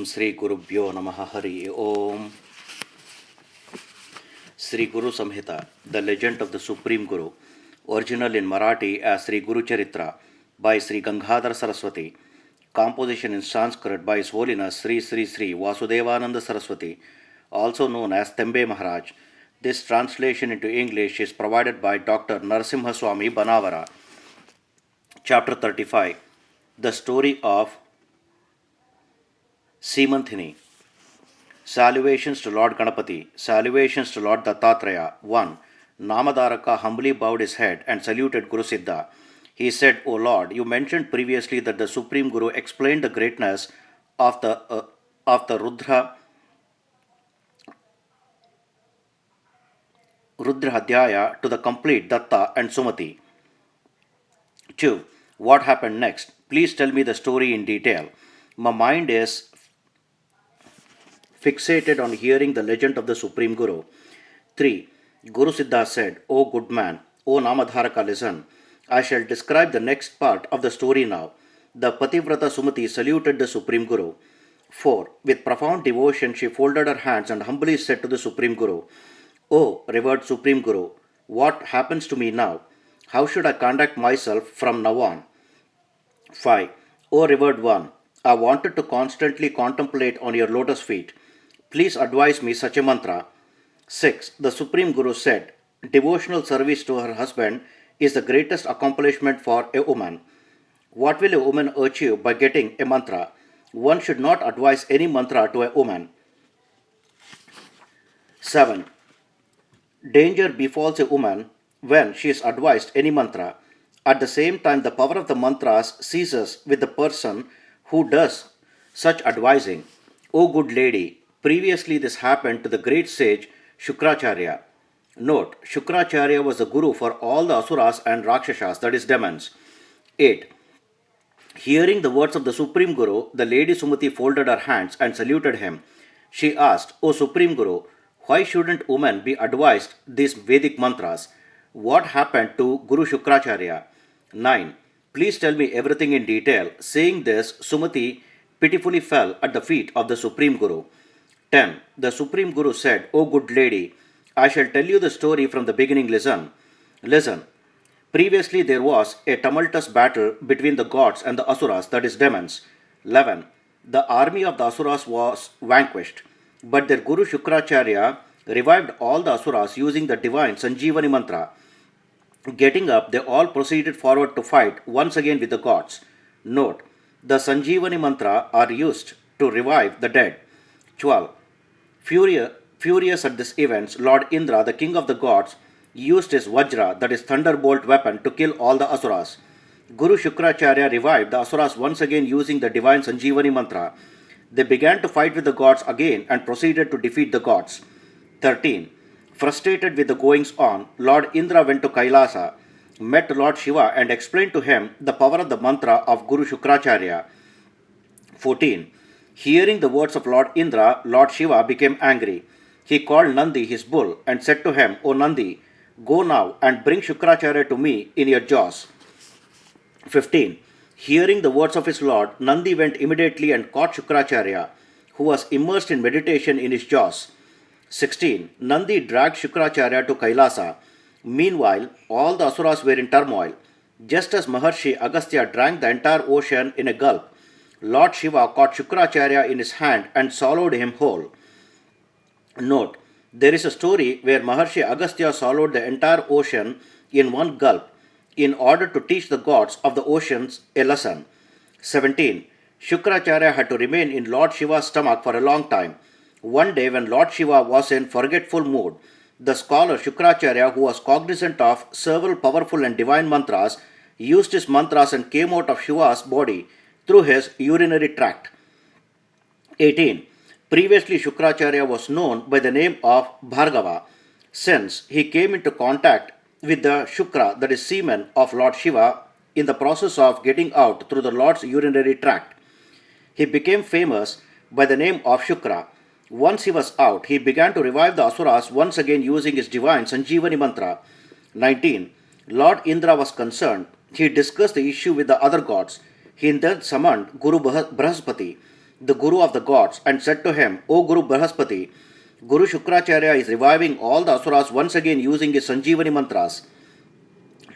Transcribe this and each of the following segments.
Sri Gurubhyo Namaha Hari Om. Sri Guru Samhita, the legend of the Supreme Guru, original in Marathi as Sri Guru Charitra by Sri Gangadhara Saraswati, composition in Sanskrit by His Holiness Sri Vasudevananda Saraswati, also known as Tembe Maharaj. This translation into English is provided by Dr. Narasimhaswamy Banavara. Chapter 35, The Story of Seemanthini. Salutations to Lord Ganapati. Salutations to Lord Dattatreya. 1. Namadharaka humbly bowed his head and saluted Guru Siddha. He said, O Lord, you mentioned previously that the Supreme Guru explained the greatness of the Rudra to the complete Datta and Sumati. 2. What happened next? Please tell me the story in detail. My mind is fixated on hearing the legend of the Supreme Guru. 3. Guru Siddha said, O good man, O Namadharaka, listen. I shall describe the next part of the story now. The Pativrata Sumati saluted the Supreme Guru. 4. With profound devotion, she folded her hands and humbly said to the Supreme Guru, O revered Supreme Guru, what happens to me now? How should I conduct myself from now on? 5. O revered one, I wanted to constantly contemplate on your lotus feet. Please advise me such a mantra. 6. The Supreme Guru said, devotional service to her husband is the greatest accomplishment for a woman. What will a woman achieve by getting a mantra? One should not advise any mantra to a woman. 7. Danger befalls a woman when she is advised any mantra. At the same time, the power of the mantras ceases with the person who does such advising. O good lady, previously this happened to the great sage Shukracharya. Note, Shukracharya was the guru for all the asuras and rakshasas, that is demons. 8. Hearing the words of the Supreme Guru, the lady Sumati folded her hands and saluted him. She asked, O Supreme Guru, why shouldn't women be advised these Vedic mantras? What happened to Guru Shukracharya? 9. Please tell me everything in detail. Saying this, Sumati pitifully fell at the feet of the Supreme Guru. 10. The Supreme Guru said, O good lady, I shall tell you the story from the beginning. Listen. Previously there was a tumultuous battle between the gods and the asuras, that is demons. 11. The army of the asuras was vanquished, but their Guru Shukracharya revived all the asuras using the divine Sanjeevani mantra. Getting up, they all proceeded forward to fight once again with the gods. Note, the Sanjeevani mantra are used to revive the dead. 12. Furious at this event, Lord Indra, the king of the gods, used his Vajra, that is thunderbolt weapon, to kill all the asuras. Guru Shukracharya revived the asuras once again using the divine Sanjeevani mantra. They began to fight with the gods again and proceeded to defeat the gods. 13. Frustrated with the goings on, Lord Indra went to Kailasa, met Lord Shiva and explained to him the power of the mantra of Guru Shukracharya. 14. Hearing the words of Lord Indra, Lord Shiva became angry. He called Nandi, his bull, and said to him, O Nandi, go now and bring Shukracharya to me in your jaws. 15. Hearing the words of his lord, Nandi went immediately and caught Shukracharya, who was immersed in meditation in his jaws. 16. Nandi dragged Shukracharya to Kailasa. Meanwhile, all the asuras were in turmoil. Just as Maharshi Agastya drank the entire ocean in a gulp, Lord Shiva caught Shukracharya in his hand and swallowed him whole. Note, there is a story where Maharshi Agastya swallowed the entire ocean in one gulp in order to teach the gods of the oceans a lesson. 17. Shukracharya had to remain in Lord Shiva's stomach for a long time. One day when Lord Shiva was in forgetful mood, the scholar Shukracharya, who was cognizant of several powerful and divine mantras, used his mantras and came out of Shiva's body through his urinary tract. 18. Previously Shukracharya was known by the name of Bhargava, since he came into contact with the Shukra, that is semen, of Lord Shiva in the process of getting out through the Lord's urinary tract. He became famous by the name of Shukra. Once he was out, he began to revive the asuras once again using his divine Sanjeevani mantra. 19. Lord Indra was concerned. He discussed the issue with the other gods. He then summoned Guru Brahaspati. the Guru of the gods, and said to him, O Guru Brahaspati, Guru Shukracharya is reviving all the asuras once again using his Sanjeevani mantras.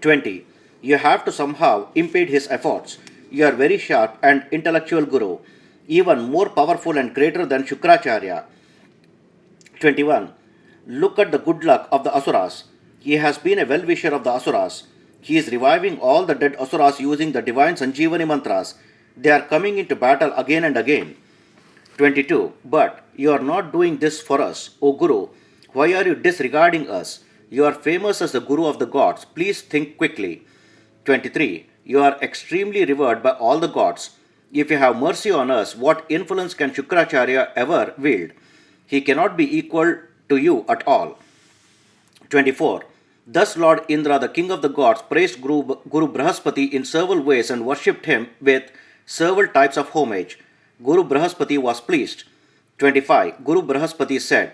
20. You have to somehow impede his efforts. You are very sharp and intellectual Guru, even more powerful and greater than Shukracharya. 21. Look at the good luck of the asuras. He has been a well-wisher of the asuras. He is reviving all the dead asuras using the divine Sanjeevani mantras. They are coming into battle again and again. 22. But you are not doing this for us, O Guru. Why are you disregarding us? You are famous as the Guru of the gods. Please think quickly. 23. You are extremely revered by all the gods. If you have mercy on us, what influence can Shukracharya ever wield? He cannot be equal to you at all. 24. Thus Lord Indra, the king of the gods, praised Guru Brahaspati in several ways and worshipped him with several types of homage. Guru Brahaspati was pleased. 25. Guru Brahaspati said,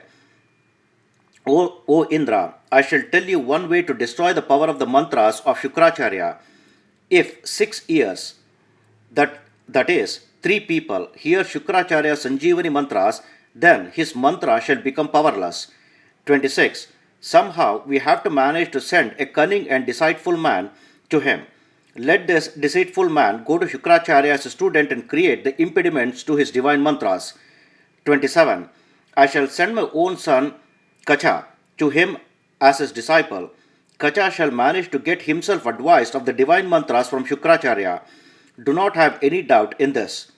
O Indra, I shall tell you one way to destroy the power of the mantras of Shukracharya. If 6 years, that is, 3 people, hear Shukracharya's Sanjeevani mantras, then his mantra shall become powerless. 26. Somehow we have to manage to send a cunning and deceitful man to him. Let this deceitful man go to Shukracharya as a student and create the impediments to his divine mantras. 27. I shall send my own son Kacha to him as his disciple. Kacha shall manage to get himself advised of the divine mantras from Shukracharya. Do not have any doubt in this.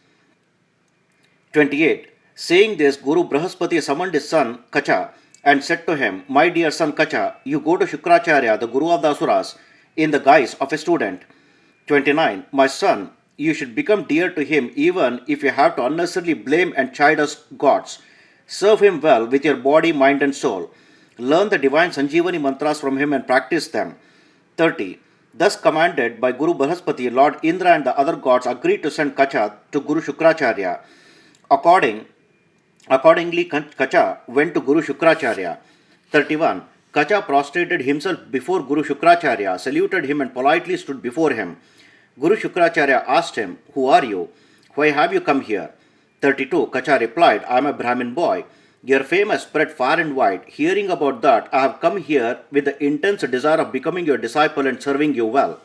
28. Saying this, Guru Brahaspati summoned his son Kacha and said to him, My dear son Kacha, you go to Shukracharya, the Guru of the Asuras, in the guise of a student. 29. My son, you should become dear to him even if you have to unnecessarily blame and chide us gods. Serve him well with your body, mind and soul. Learn the divine Sanjeevani mantras from him and practice them. 30. Thus commanded by Guru Brahaspati, Lord Indra and the other gods agreed to send Kacha to Guru Shukracharya. Accordingly, Kacha went to Guru Shukracharya. 31. Kacha prostrated himself before Guru Shukracharya, saluted him and politely stood before him. Guru Shukracharya asked him, Who are you? Why have you come here? 32. Kacha replied, I am a Brahmin boy. Your fame has spread far and wide. Hearing about that, I have come here with the intense desire of becoming your disciple and serving you well.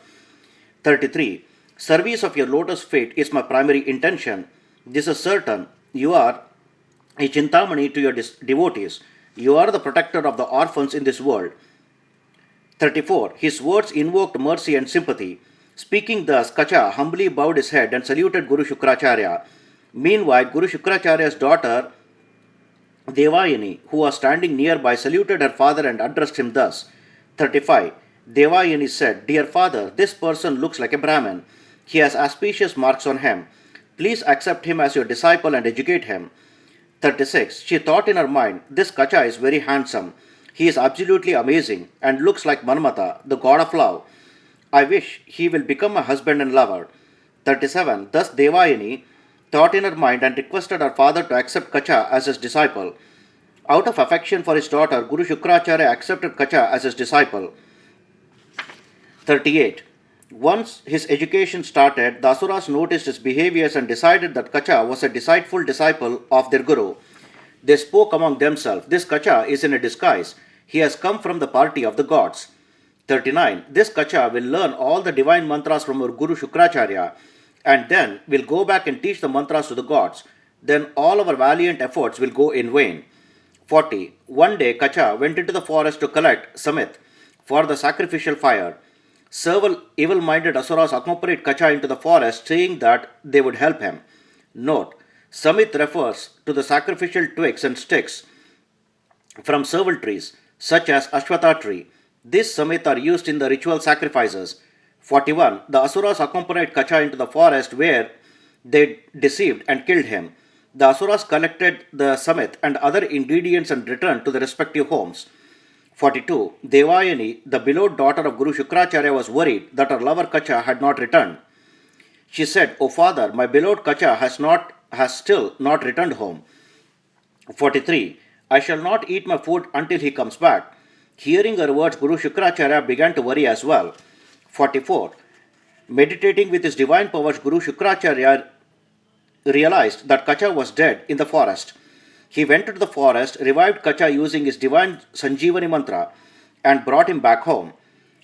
33. Service of your lotus feet is my primary intention. This is certain. You are a Chintamani to your devotees. You are the protector of the orphans in this world. 34. His words invoked mercy and sympathy. Speaking thus, Kacha humbly bowed his head and saluted Guru Shukracharya. Meanwhile, Guru Shukracharya's daughter Devayani, who was standing nearby, saluted her father and addressed him thus. 35. Devayani said, Dear father, this person looks like a Brahmin. He has auspicious marks on him. Please accept him as your disciple and educate him. 36. She thought in her mind, This Kacha is very handsome. He is absolutely amazing and looks like Manmata, the god of love. I wish he will become my husband and lover. 37. Thus Devayani thought in her mind and requested her father to accept Kacha as his disciple. Out of affection for his daughter, Guru Shukracharya accepted Kacha as his disciple. 38. Once his education started, the Asuras noticed his behaviors and decided that Kacha was a deceitful disciple of their Guru. They spoke among themselves, This Kacha is in a disguise. He has come from the party of the gods. 39. This Kacha will learn all the divine mantras from our Guru Shukracharya and then will go back and teach the mantras to the gods. Then all our valiant efforts will go in vain. 40. One day Kacha went into the forest to collect Samit for the sacrificial fire. Several evil-minded Asuras accompanied Kacha into the forest, saying that they would help him. Note, Samit refers to the sacrificial twigs and sticks from several trees, such as Ashwatha tree. These Samit are used in the ritual sacrifices. 41. The Asuras accompanied Kacha into the forest where they deceived and killed him. The Asuras collected the Samit and other ingredients and returned to their respective homes. 42. Devayani, the beloved daughter of Guru Shukracharya, was worried that her lover Kacha had not returned. She said, O father, my beloved Kacha has still not returned home. 43. I shall not eat my food until he comes back. Hearing her words, Guru Shukracharya began to worry as well. 44. Meditating with his divine powers, Guru Shukracharya realized that Kacha was dead in the forest. He went into the forest, revived Kacha using his divine Sanjeevani mantra, and brought him back home.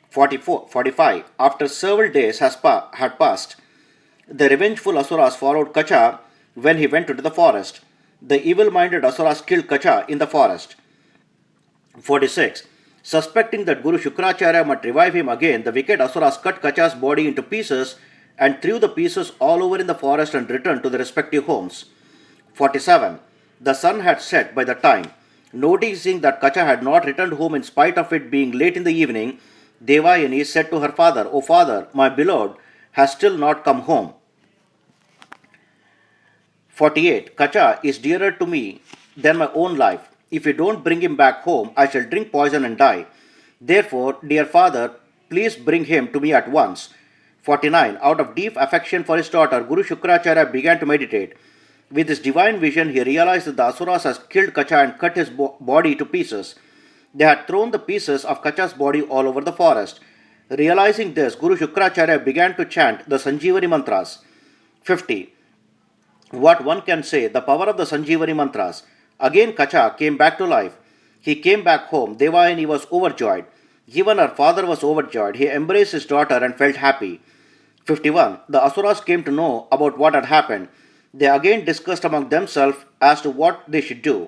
45. After several days had passed, the revengeful Asuras followed Kacha when he went into the forest. The evil-minded Asuras killed Kacha in the forest. 46. Suspecting that Guru Shukracharya might revive him again, the wicked Asuras cut Kacha's body into pieces and threw the pieces all over in the forest and returned to their respective homes. 47. The sun had set by the time. Noticing that Kacha had not returned home in spite of it being late in the evening, Devayani said to her father, "O father, my beloved has still not come home." 48. Kacha is dearer to me than my own life. If you don't bring him back home, I shall drink poison and die. Therefore, dear father, please bring him to me at once. 49. Out of deep affection for his daughter, Guru Shukracharya began to meditate. With his divine vision, he realized that the Asuras had killed Kacha and cut his body to pieces. They had thrown the pieces of Kacha's body all over the forest. Realizing this, Guru Shukracharya began to chant the Sanjeevani mantras. 50. What one can say, the power of the Sanjeevani mantras. Again Kacha came back to life. He came back home. Devayani was overjoyed. Even her father was overjoyed. He embraced his daughter and felt happy. 51. The Asuras came to know about what had happened. They again discussed among themselves as to what they should do.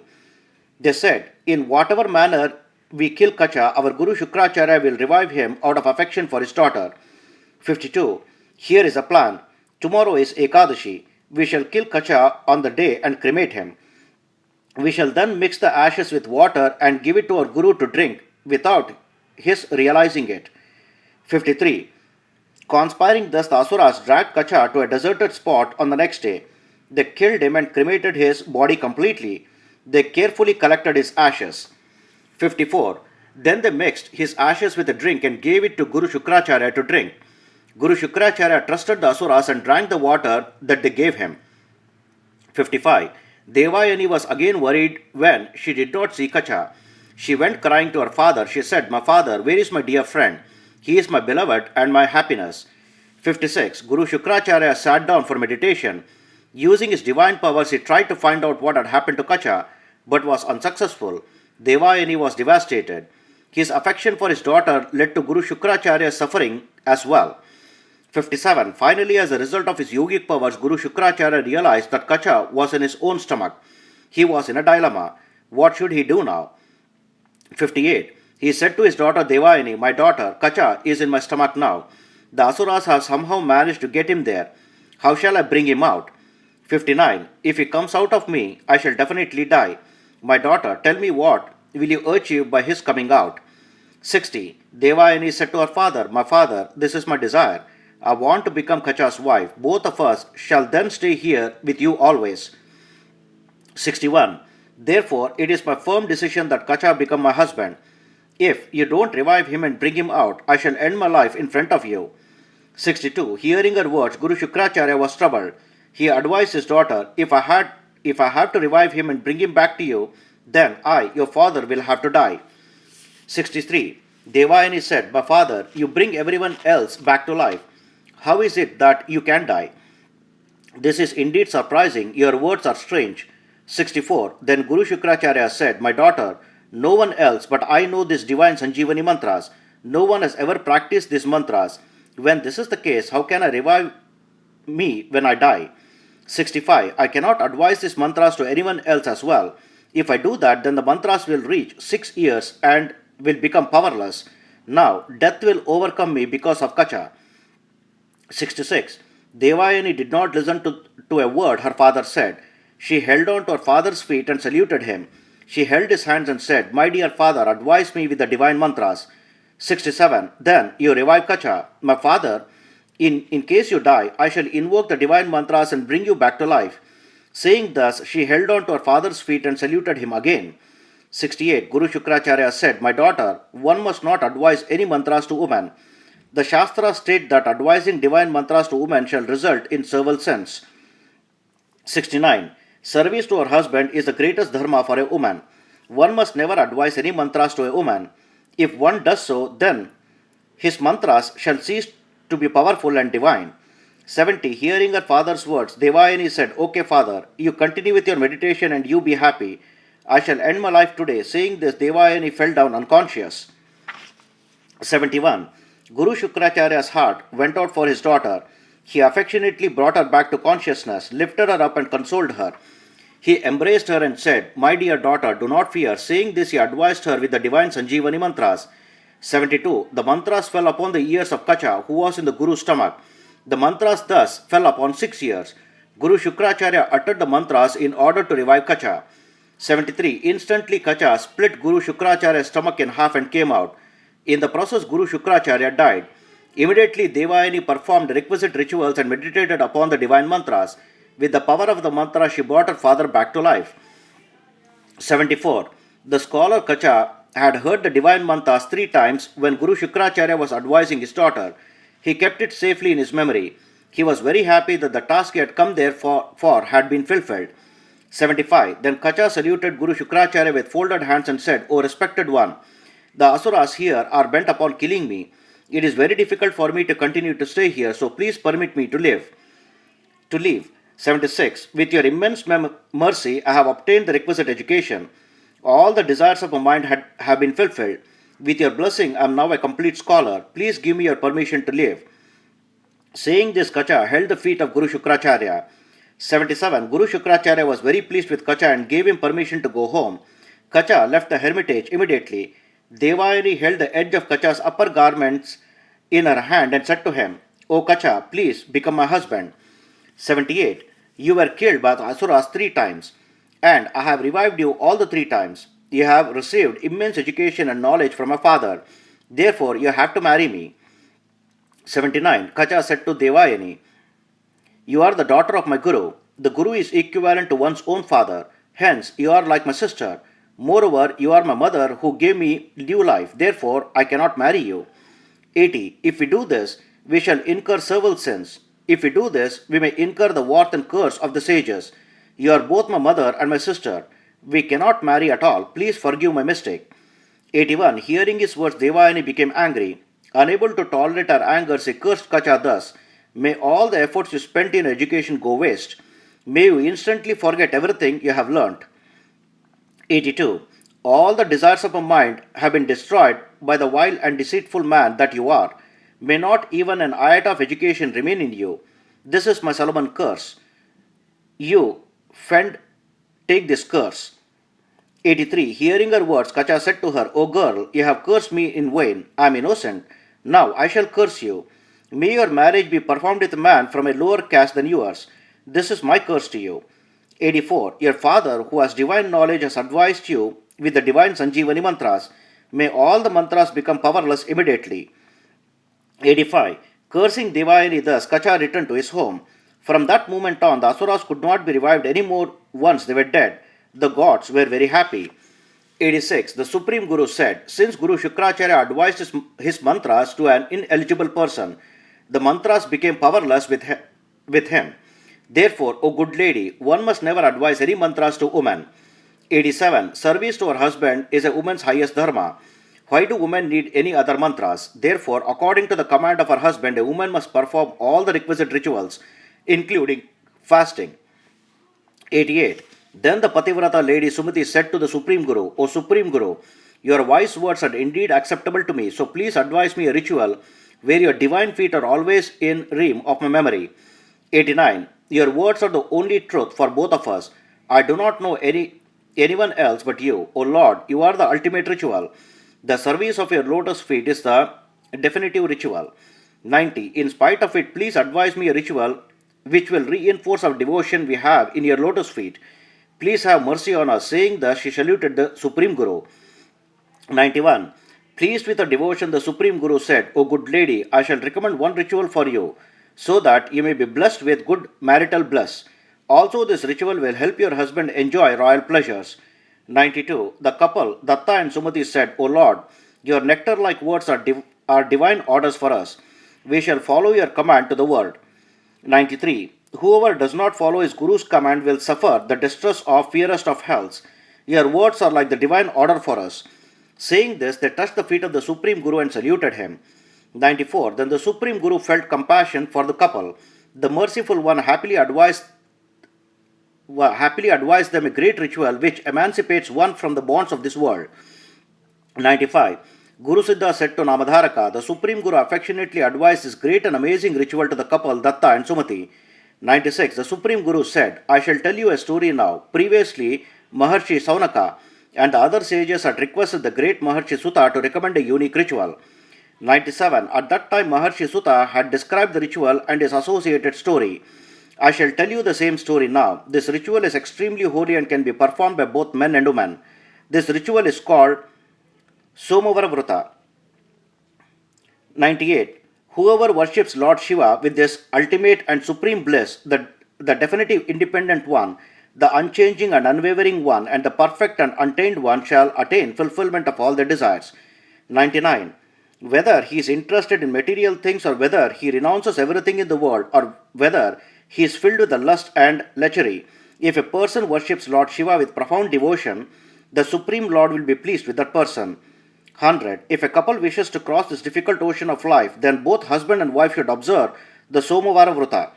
They said, in whatever manner we kill Kacha, our Guru Shukracharya will revive him out of affection for his daughter. 52. Here is a plan. Tomorrow is Ekadashi. We shall kill Kacha on the day and cremate him. We shall then mix the ashes with water and give it to our Guru to drink without his realizing it. 53. Conspiring thus, the Asuras dragged Kacha to a deserted spot on the next day. They killed him and cremated his body completely. They carefully collected his ashes. 54. Then they mixed his ashes with a drink and gave it to Guru Shukracharya to drink. Guru Shukracharya trusted the Asuras and drank the water that they gave him. 55. Devayani was again worried when she did not see Kacha. She went crying to her father. She said, "My father, where is my dear friend? He is my beloved and my happiness." 56. Guru Shukracharya sat down for meditation. Using his divine powers, he tried to find out what had happened to Kacha, but was unsuccessful. Devayani was devastated. His affection for his daughter led to Guru Shukracharya's suffering as well. 57. Finally, as a result of his yogic powers, Guru Shukracharya realized that Kacha was in his own stomach. He was in a dilemma. What should he do now? 58. He said to his daughter Devayani, "My daughter, Kacha is in my stomach now. The Asuras have somehow managed to get him there. How shall I bring him out?" 59. If he comes out of me, I shall definitely die. My daughter, tell me what will you achieve by his coming out? 60. Devayani said to her father, "My father, this is my desire. I want to become Kacha's wife. Both of us shall then stay here with you always." 61. Therefore, it is my firm decision that Kacha become my husband. If you don't revive him and bring him out, I shall end my life in front of you. 62. Hearing her words, Guru Shukracharya was troubled. He advised his daughter, if I have to revive him and bring him back to you, then I, your father, will have to die. 63. Devayani said, "My father, you bring everyone else back to life. How is it that you can die? This is indeed surprising. Your words are strange." 64. Then Guru Shukracharya said, "My daughter, no one else but I know this divine Sanjeevani mantras. No one has ever practiced these mantras. When this is the case, how can I revive me when I die?" 65. I cannot advise these mantras to anyone else as well. If I do that, then the mantras will reach 6 years and will become powerless. Now, death will overcome me because of Kacha. 66. Devayani did not listen to a word her father said. She held on to her father's feet and saluted him. She held his hands and said, "My dear father, advise me with the divine mantras." 67. Then you revive Kacha. My father, in case you die, I shall invoke the divine mantras and bring you back to life. Saying thus, she held on to her father's feet and saluted him again. 68. Guru Shukracharya said, "My daughter, one must not advise any mantras to women. The Shastras state that advising divine mantras to women shall result in several sins." 69. Service to her husband is the greatest dharma for a woman. One must never advise any mantras to a woman. If one does so, then his mantras shall cease to be powerful and divine. 70. Hearing her father's words, Devayani said, Okay, father, you continue with your meditation and you be happy. I shall end my life today. Saying this, Devayani fell down unconscious. 71. Guru Shukracharya's heart went out for his daughter. He affectionately brought her back to consciousness, lifted her up and consoled her. He embraced her and said, My dear daughter, do not fear. Saying this, he advised her with the divine Sanjeevani mantras. 72. The mantras fell upon the ears of Kacha, who was in the Guru's stomach. The mantras thus fell upon 6 ears. Guru Shukracharya uttered the mantras in order to revive Kacha. 73. Instantly Kacha split Guru Shukracharya's stomach in half and came out. In the process, Guru Shukracharya died. Immediately, Devayani performed requisite rituals and meditated upon the divine mantras. With the power of the mantra, she brought her father back to life. 74. The scholar Kacha had heard the divine mantras 3 times when Guru Shukracharya was advising his daughter. He kept it safely in his memory. He was very happy that the task he had come there for had been fulfilled. 75. Then Kacha saluted Guru Shukracharya with folded hands and said, O respected one, the asuras here are bent upon killing me. It is very difficult for me to continue to stay here, so please permit me to leave. 76. With your immense mercy, I have obtained the requisite education. All the desires of my mind have been fulfilled. With your blessing, I am now a complete scholar. Please give me your permission to leave. Saying this, Kacha held the feet of Guru Shukracharya. 77. Guru Shukracharya was very pleased with Kacha and gave him permission to go home. Kacha left the hermitage immediately. Devayani held the edge of Kacha's upper garments in her hand and said to him, O Kacha, please become my husband. 78. You were killed by the asuras 3 times, and I have revived you all the 3 times. You have received immense education and knowledge from my father. Therefore, you have to marry me. 79. Kacha said to Devayani, You are the daughter of my Guru. The Guru is equivalent to one's own father. Hence, you are like my sister. Moreover, you are my mother who gave me new life. Therefore, I cannot marry you. 80. If we do this, we shall incur several sins. If we do this, we may incur the wrath and curse of the sages. You are both my mother and my sister. We cannot marry at all. Please forgive my mistake. 81. Hearing his words, Devayani became angry. Unable to tolerate her anger, she cursed Kacha thus, May all the efforts you spent in education go waste. May you instantly forget everything you have learnt. 82. All the desires of a mind have been destroyed by the vile and deceitful man that you are. May not even an iota of education remain in you. This is my Solomon curse. You, friend, take this curse. 83. Hearing her words, Kacha said to her, O girl, you have cursed me in vain. I am innocent. Now I shall curse you. May your marriage be performed with a man from a lower caste than yours. This is my curse to you. 84. Your father, who has divine knowledge, has advised you with the divine Sanjeevani mantras. May all the mantras become powerless immediately. 85. Cursing Devayani thus, Kacha returned to his home. From that moment on, the asuras could not be revived any more once they were dead. The gods were very happy. 86. The Supreme Guru said, Since Guru Shukracharya advised his mantras to an ineligible person, the mantras became powerless with him. Therefore, O good lady, one must never advise any mantras to women. 87. Service to her husband is a woman's highest dharma. Why do women need any other mantras? Therefore, according to the command of her husband, a woman must perform all the requisite rituals, including fasting. 88. Then the Pativrata lady Sumati said to the Supreme Guru, O Supreme Guru, your wise words are indeed acceptable to me, so please advise me a ritual where your divine feet are always in ream of my memory. 89. Your words are the only truth for both of us. I do not know anyone else but you. O Lord, you are the ultimate ritual. The service of your lotus feet is the definitive ritual. 90. In spite of it, please advise me a ritual which will reinforce our devotion we have in your lotus feet. Please have mercy on us. Saying thus, she saluted the Supreme Guru. 91. Pleased with her devotion, the Supreme Guru said, O good lady, I shall recommend one ritual for you, so that you may be blessed with good marital bliss. Also, this ritual will help your husband enjoy royal pleasures. 92. The couple, Datta and Sumati, said, O Lord, your nectar-like words are divine orders for us. We shall follow your command to the word. 93. Whoever does not follow his Guru's command will suffer the distress of fiercest of hells. Your words are like the divine order for us. Saying this, they touched the feet of the Supreme Guru and saluted him. 94. Then the Supreme Guru felt compassion for the couple. The merciful one happily advised them a great ritual which emancipates one from the bonds of this world. 95. Guru Siddha said to Namadharaka, the Supreme Guru affectionately advised this great and amazing ritual to the couple Datta and Sumati. 96. The Supreme Guru said, I shall tell you a story now. Previously, Maharshi Saunaka and the other sages had requested the great Maharshi Sutta to recommend a unique ritual. 97. At that time, Maharshi Sutta had described the ritual and its associated story. I shall tell you the same story now. This ritual is extremely holy and can be performed by both men and women. This ritual is called Somavara Vrata. 98. Whoever worships Lord Shiva with this ultimate and supreme bliss, the definitive independent one, the unchanging and unwavering one, and the perfect and untainted one shall attain fulfillment of all their desires. 99. Whether he is interested in material things or whether he renounces everything in the world or whether he is filled with the lust and lechery, if a person worships Lord Shiva with profound devotion, the Supreme Lord will be pleased with that person. 100. If a couple wishes to cross this difficult ocean of life, then both husband and wife should observe the Somavara Vrata.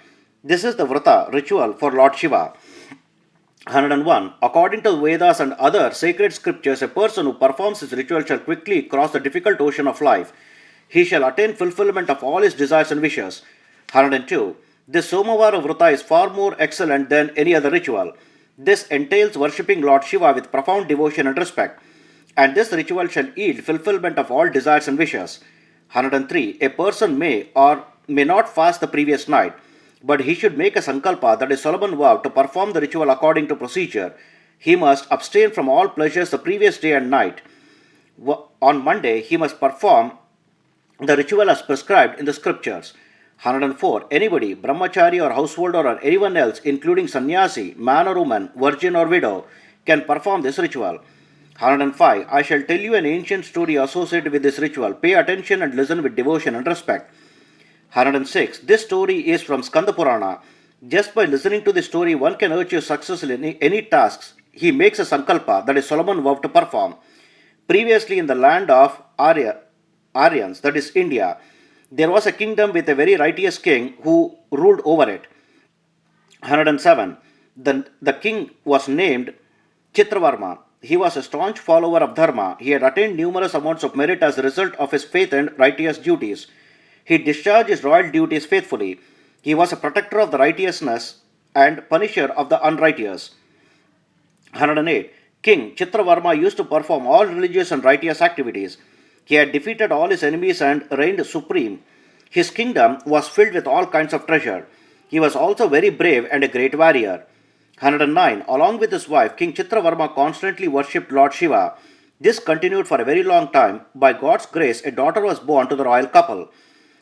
This is the Vrata ritual for Lord Shiva. 101. According to the Vedas and other sacred scriptures, a person who performs this ritual shall quickly cross the difficult ocean of life. He shall attain fulfillment of all his desires and wishes. 102. This Somavara Vrata is far more excellent than any other ritual. This entails worshipping Lord Shiva with profound devotion and respect. And this ritual shall yield fulfillment of all desires and wishes. 103. A person may or may not fast the previous night, but he should make a sankalpa, that is solemn vow, to perform the ritual according to procedure. He must abstain from all pleasures the previous day and night. On Monday, he must perform the ritual as prescribed in the scriptures. 104. Anybody, brahmachari or householder or anyone else, including sannyasi, man or woman, virgin or widow, can perform this ritual. 105. I shall tell you an ancient story associated with this ritual. Pay attention and listen with devotion and respect. 106. This story is from Skanda Purana. Just by listening to this story, one can achieve success in any tasks he makes a sankalpa, that is solemn vow, to perform. Previously in the land of Aryans, that is India, there was a kingdom with a very righteous king who ruled over it. 107. The king was named Chitravarma. He was a staunch follower of Dharma. He had attained numerous amounts of merit as a result of his faith and righteous duties. He discharged his royal duties faithfully. He was a protector of the righteousness and punisher of the unrighteous. 108. King Chitravarma used to perform all religious and righteous activities. He had defeated all his enemies and reigned supreme. His kingdom was filled with all kinds of treasure. He was also very brave and a great warrior. 109. Along with his wife, King Chitravarma constantly worshipped Lord Shiva. This continued for a very long time. By God's grace, a daughter was born to the royal couple.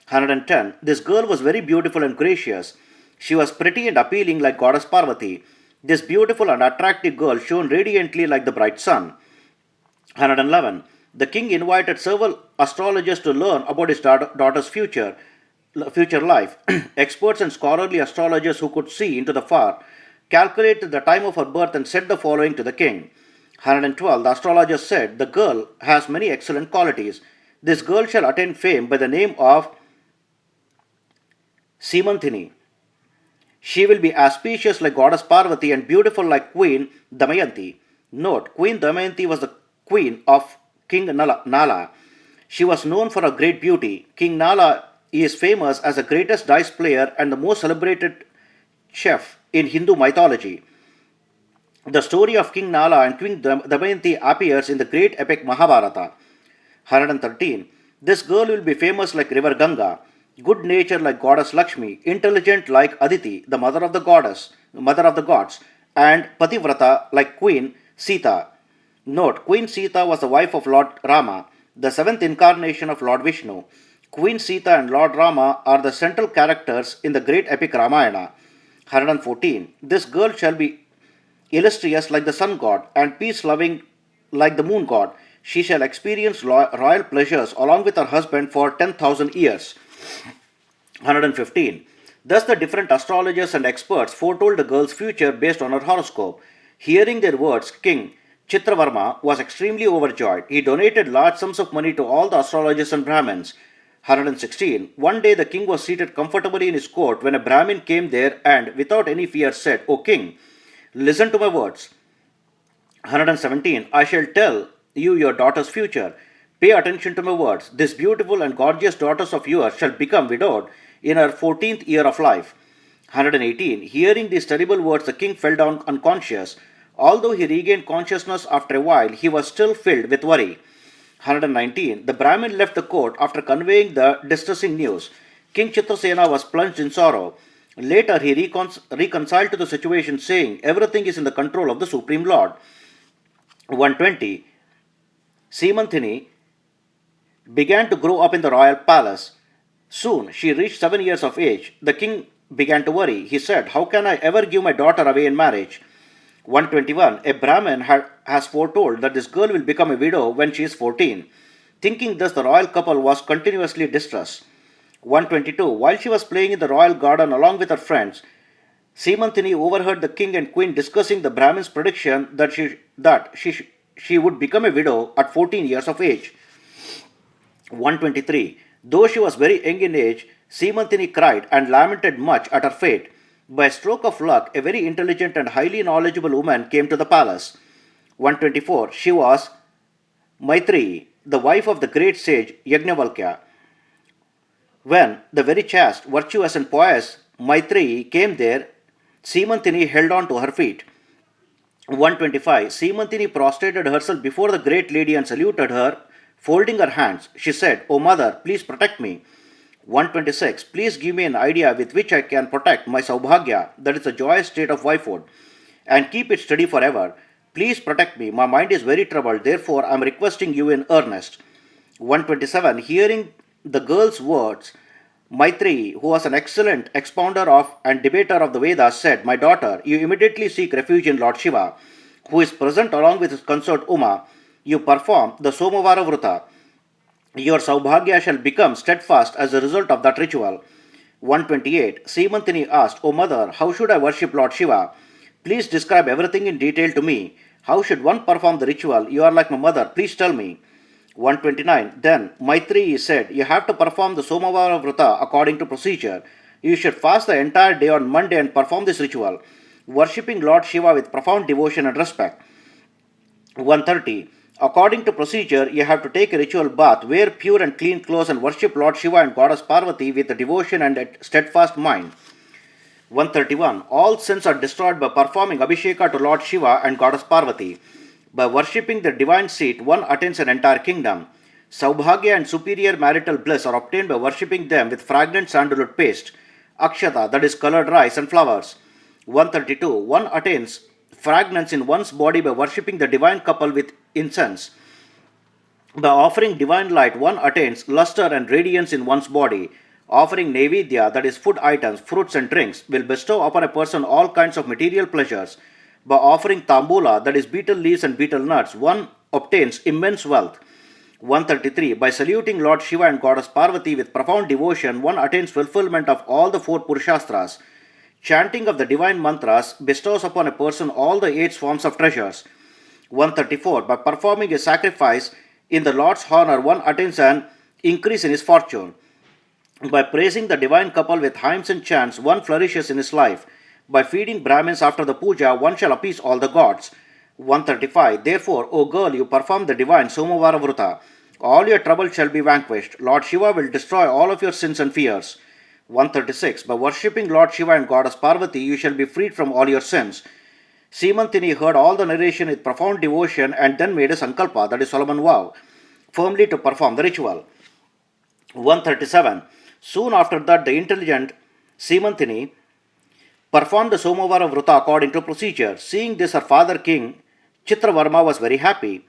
110. This girl was very beautiful and gracious. She was pretty and appealing like Goddess Parvati. This beautiful and attractive girl shone radiantly like the bright sun. 111. The king invited several astrologers to learn about his daughter's future life. Experts and scholarly astrologers who could see into the far calculated the time of her birth and said the following to the king. 112. The astrologers said, the girl has many excellent qualities. This girl shall attain fame by the name of Seemanthini. She will be auspicious like Goddess Parvati and beautiful like Queen Damayanti. Note, Queen Damayanti was the queen of King Nala. She was known for her great beauty. King Nala is famous as the greatest dice player and the most celebrated chef in Hindu mythology. The story of King Nala and Queen Damayanti appears in the great epic Mahabharata. 113. This girl will be famous like river Ganga, good natured like goddess Lakshmi, intelligent like Aditi, the mother of the gods, and Pativrata like Queen Sita. Note, Queen Sita was the wife of Lord Rama, the seventh incarnation of Lord Vishnu. Queen Sita and Lord Rama are the central characters in the great epic Ramayana. 114. This girl shall be illustrious like the sun god and peace-loving like the moon god. She shall experience royal pleasures along with her husband for 10,000 years. 115. Thus the different astrologers and experts foretold the girl's future based on her horoscope. Hearing their words, King Chitravarma was extremely overjoyed. He donated large sums of money to all the astrologers and Brahmins. 116. One day the king was seated comfortably in his court when a Brahmin came there and, without any fear, said, O king, listen to my words. 117. I shall tell you your daughter's future. Pay attention to my words. This beautiful and gorgeous daughter of yours shall become widowed in her 14th year of life. 118. Hearing these terrible words, the king fell down unconscious. Although he regained consciousness after a while, he was still filled with worry. 119. The Brahmin left the court after conveying the distressing news. King Chitrasena was plunged in sorrow. Later, he reconciled to the situation, saying, Everything is in the control of the Supreme Lord. 120. Seemanthini began to grow up in the royal palace. Soon she reached 7 years of age. The king began to worry. He said, How can I ever give my daughter away in marriage? 121. A Brahmin has foretold that this girl will become a widow when she is 14. Thinking thus, the royal couple was continuously distressed. 122. While she was playing in the royal garden along with her friends, Seemanthini overheard the king and queen discussing the Brahmin's prediction that she would become a widow at 14 years of age. 123. Though she was very young in age, Seemanthini cried and lamented much at her fate. By a stroke of luck, a very intelligent and highly knowledgeable woman came to the palace. 124. She was Maitreyi, the wife of the great sage Yajnavalkya. When the very chaste, virtuous and pious Maitreyi came there, Seemanthini held on to her feet. 125. Seemanthini prostrated herself before the great lady and saluted her, folding her hands. She said, O mother, please protect me. 126. Please give me an idea with which I can protect my Saubhagya, that is the joyous state of wifehood, and keep it steady forever. Please protect me. My mind is very troubled, therefore I am requesting you in earnest. 127. Hearing the girl's words, Maitreyi, who was an excellent expounder of and debater of the Vedas, said, My daughter, you immediately seek refuge in Lord Shiva, who is present along with his consort Uma. You perform the Somavara Vrata. Your Saubhagya shall become steadfast as a result of that ritual. 128. Seemanthini asked, O mother, how should I worship Lord Shiva? Please describe everything in detail to me. How should one perform the ritual? You are like my mother. Please tell me. 129. Then Maitreyi said, You have to perform the Somavara Vrata according to procedure. You should fast the entire day on Monday and perform this ritual, worshipping Lord Shiva with profound devotion and respect. 130. According to procedure, you have to take a ritual bath, wear pure and clean clothes, and worship Lord Shiva and Goddess Parvati with a devotion and a steadfast mind. 131. All sins are destroyed by performing Abhisheka to Lord Shiva and Goddess Parvati. By worshipping the divine seat, one attains an entire kingdom. Saubhagya and superior marital bliss are obtained by worshipping them with fragrant sandalwood paste, akshata, that is colored rice and flowers. 132. One attains fragrance in one's body by worshipping the divine couple with incense. By offering divine light, one attains luster and radiance in one's body. Offering Naivedya, that is food items, fruits and drinks, will bestow upon a person all kinds of material pleasures. By offering Tambula, that is betel leaves and betel nuts, one obtains immense wealth. 133. By saluting Lord Shiva and Goddess Parvati with profound devotion, one attains fulfillment of all the 4 Purushastras. Chanting of the divine mantras bestows upon a person all the 8 forms of treasures. 134. By performing a sacrifice in the Lord's honor, one attains an increase in his fortune. By praising the divine couple with hymns and chants, one flourishes in his life. By feeding Brahmins after the puja, one shall appease all the gods. 135. Therefore, O girl, you perform the divine Somavara Vrata. All your troubles shall be vanquished. Lord Shiva will destroy all of your sins and fears. 136. By worshipping Lord Shiva and Goddess Parvati, you shall be freed from all your sins. Seemanthini heard all the narration with profound devotion and then made a sankalpa, that is Solomon vow, firmly to perform the ritual. 137. Soon after that, the intelligent Seemanthini performed the Somavara Vrata according to procedure. Seeing this, her father king Chitravarma was very happy.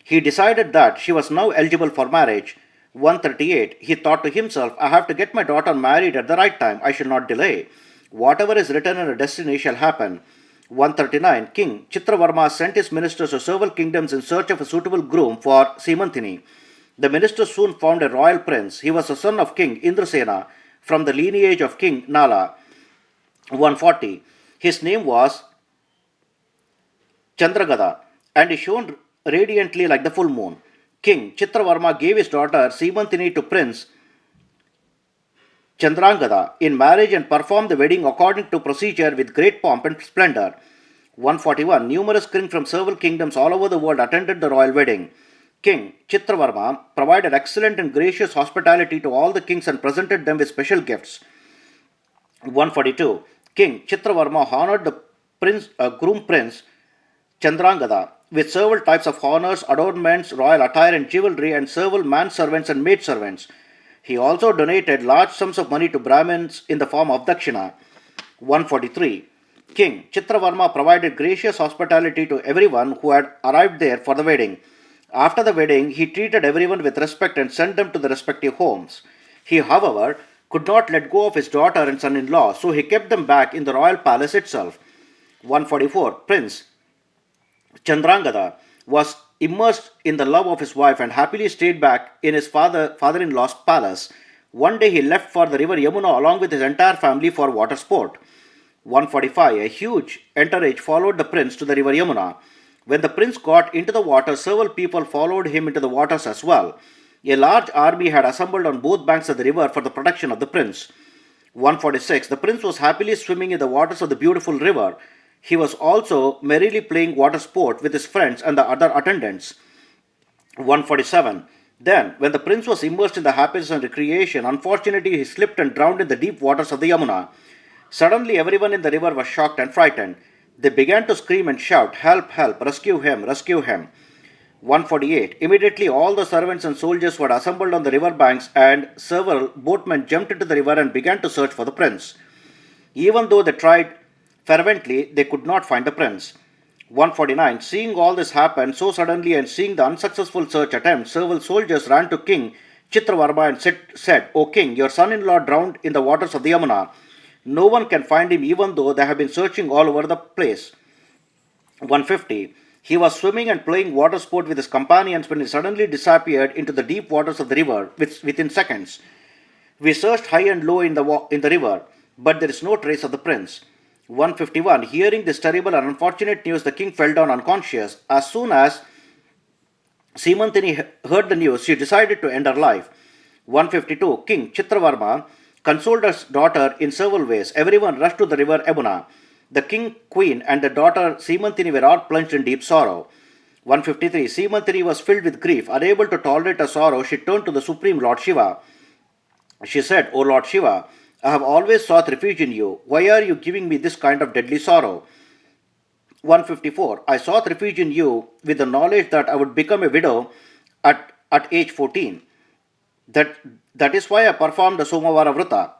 He decided that she was now eligible for marriage. 138. He thought to himself, I have to get my daughter married at the right time. I shall not delay. Whatever is written in her destiny shall happen. 139. King Chitravarma sent his ministers to several kingdoms in search of a suitable groom for Seemanthini. The ministers soon found a royal prince. He was the son of King Indrasena from the lineage of King Nala. 140. His name was Chandragada and he shone radiantly like the full moon. King Chitravarma gave his daughter Seemanthini to Prince Chandrangada in marriage and performed the wedding according to procedure with great pomp and splendor. 141. Numerous kings from several kingdoms all over the world attended the royal wedding. King Chitravarma provided excellent and gracious hospitality to all the kings and presented them with special gifts. 142. King Chitravarma honored the groom prince Chandrangada with several types of honors, adornments, royal attire and jewelry, and several manservants and maidservants. He also donated large sums of money to Brahmins in the form of dakshina. 143. King Chitravarma provided gracious hospitality to everyone who had arrived there for the wedding. After the wedding, he treated everyone with respect and sent them to their respective homes. He, however, could not let go of his daughter and son-in-law, so he kept them back in the royal palace itself. 144. Prince Chandrangada was immersed in the love of his wife and happily stayed back in his father-in-law's palace. One day he left for the river Yamuna along with his entire family for water sport. 145. A huge entourage followed the prince to the river Yamuna. When the prince got into the water, several people followed him into the waters as well. A large army had assembled on both banks of the river for the protection of the prince. 146. The prince was happily swimming in the waters of the beautiful river. He was also merrily playing water sport with his friends and the other attendants. 147. Then, when the prince was immersed in the happiness and recreation, unfortunately he slipped and drowned in the deep waters of the Yamuna. Suddenly everyone in the river was shocked and frightened. They began to scream and shout, "Help, help, rescue him, rescue him." 148. Immediately all the servants and soldiers were assembled on the river banks and several boatmen jumped into the river and began to search for the prince. Even though they tried fervently, they could not find the prince. 149. Seeing all this happen so suddenly and seeing the unsuccessful search attempt, several soldiers ran to King Chitravarma and said, "O king, your son-in-law drowned in the waters of the Yamuna. No one can find him even though they have been searching all over the place." 150. He was swimming and playing water sport with his companions when he suddenly disappeared into the deep waters of the river within seconds. We searched high and low in the river, but there is no trace of the prince. 151. Hearing this terrible and unfortunate news, the king fell down unconscious. As soon as Seemanthini heard the news, she decided to end her life. 152. King Chitravarma consoled his daughter in several ways. Everyone rushed to the river Yamuna. The king, queen, and the daughter Seemanthini were all plunged in deep sorrow. 153. Seemanthini was filled with grief. Unable to tolerate her sorrow, she turned to the Supreme Lord Shiva. She said, "O Lord Shiva, I have always sought refuge in you. Why are you giving me this kind of deadly sorrow?" 154. I sought refuge in you with the knowledge that I would become a widow at age 14. That is why I performed the Somavara Vrata.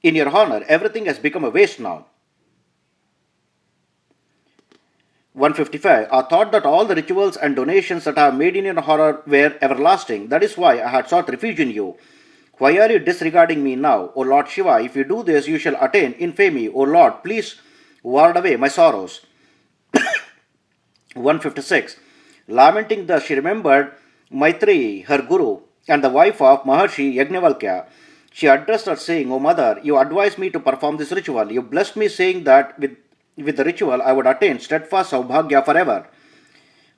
In your honor, everything has become a waste now. 155. I thought that all the rituals and donations that I have made in your honor were everlasting. That is why I had sought refuge in you. Why are you disregarding me now? O Lord Shiva, if you do this, you shall attain infamy. O Lord, please ward away my sorrows. 156. Lamenting thus, she remembered Maitreyi, her guru, and the wife of Maharshi Yajnavalkya. She addressed her saying, "O mother, you advised me to perform this ritual. You blessed me saying that with the ritual I would attain steadfast Saubhagya forever."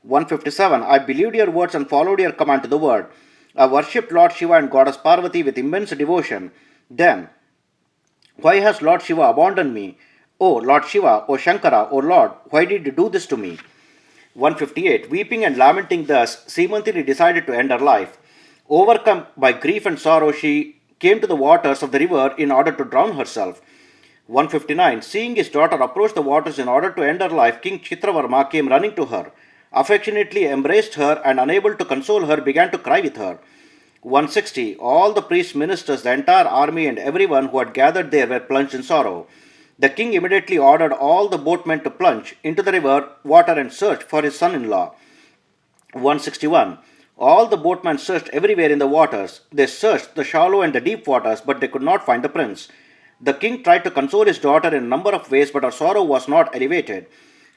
157. I believed your words and followed your command to the word. I worshipped Lord Shiva and Goddess Parvati with immense devotion. Then, why has Lord Shiva abandoned me? O Lord Shiva, O Shankara, O Lord, why did you do this to me? 158. Weeping and lamenting thus, Seemanthini decided to end her life. Overcome by grief and sorrow, she came to the waters of the river in order to drown herself. 159. Seeing his daughter approach the waters in order to end her life, King Chitravarma came running to her, affectionately embraced her, and unable to console her, began to cry with her. 160. All the priests, ministers, the entire army, and everyone who had gathered there were plunged in sorrow. The king immediately ordered all the boatmen to plunge into the river water and search for his son-in-law. 161. All the boatmen searched everywhere in the waters. They searched the shallow and the deep waters, but they could not find the prince. The king tried to console his daughter in a number of ways, but her sorrow was not alleviated.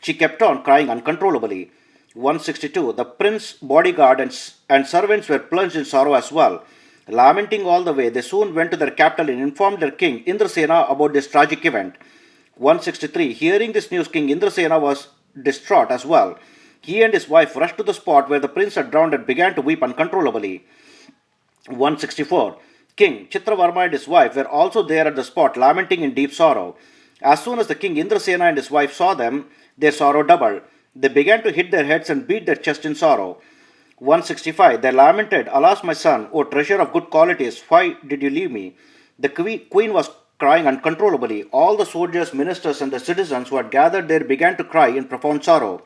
She kept on crying uncontrollably. 162. The prince's bodyguard and servants were plunged in sorrow as well. Lamenting all the way, they soon went to their capital and informed their king Indrasena about this tragic event. 163. Hearing this news, King Indrasena was distraught as well. He and his wife rushed to the spot where the prince had drowned and began to weep uncontrollably. 164. King Chitravarma and his wife were also there at the spot, lamenting in deep sorrow. As soon as the king Indrasena and his wife saw them, their sorrow doubled. They began to hit their heads and beat their chests in sorrow. 165. They lamented, Alas, my son, O treasure of good qualities, why did you leave me? The queen was crying uncontrollably. All the soldiers, ministers, and the citizens who had gathered there began to cry in profound sorrow.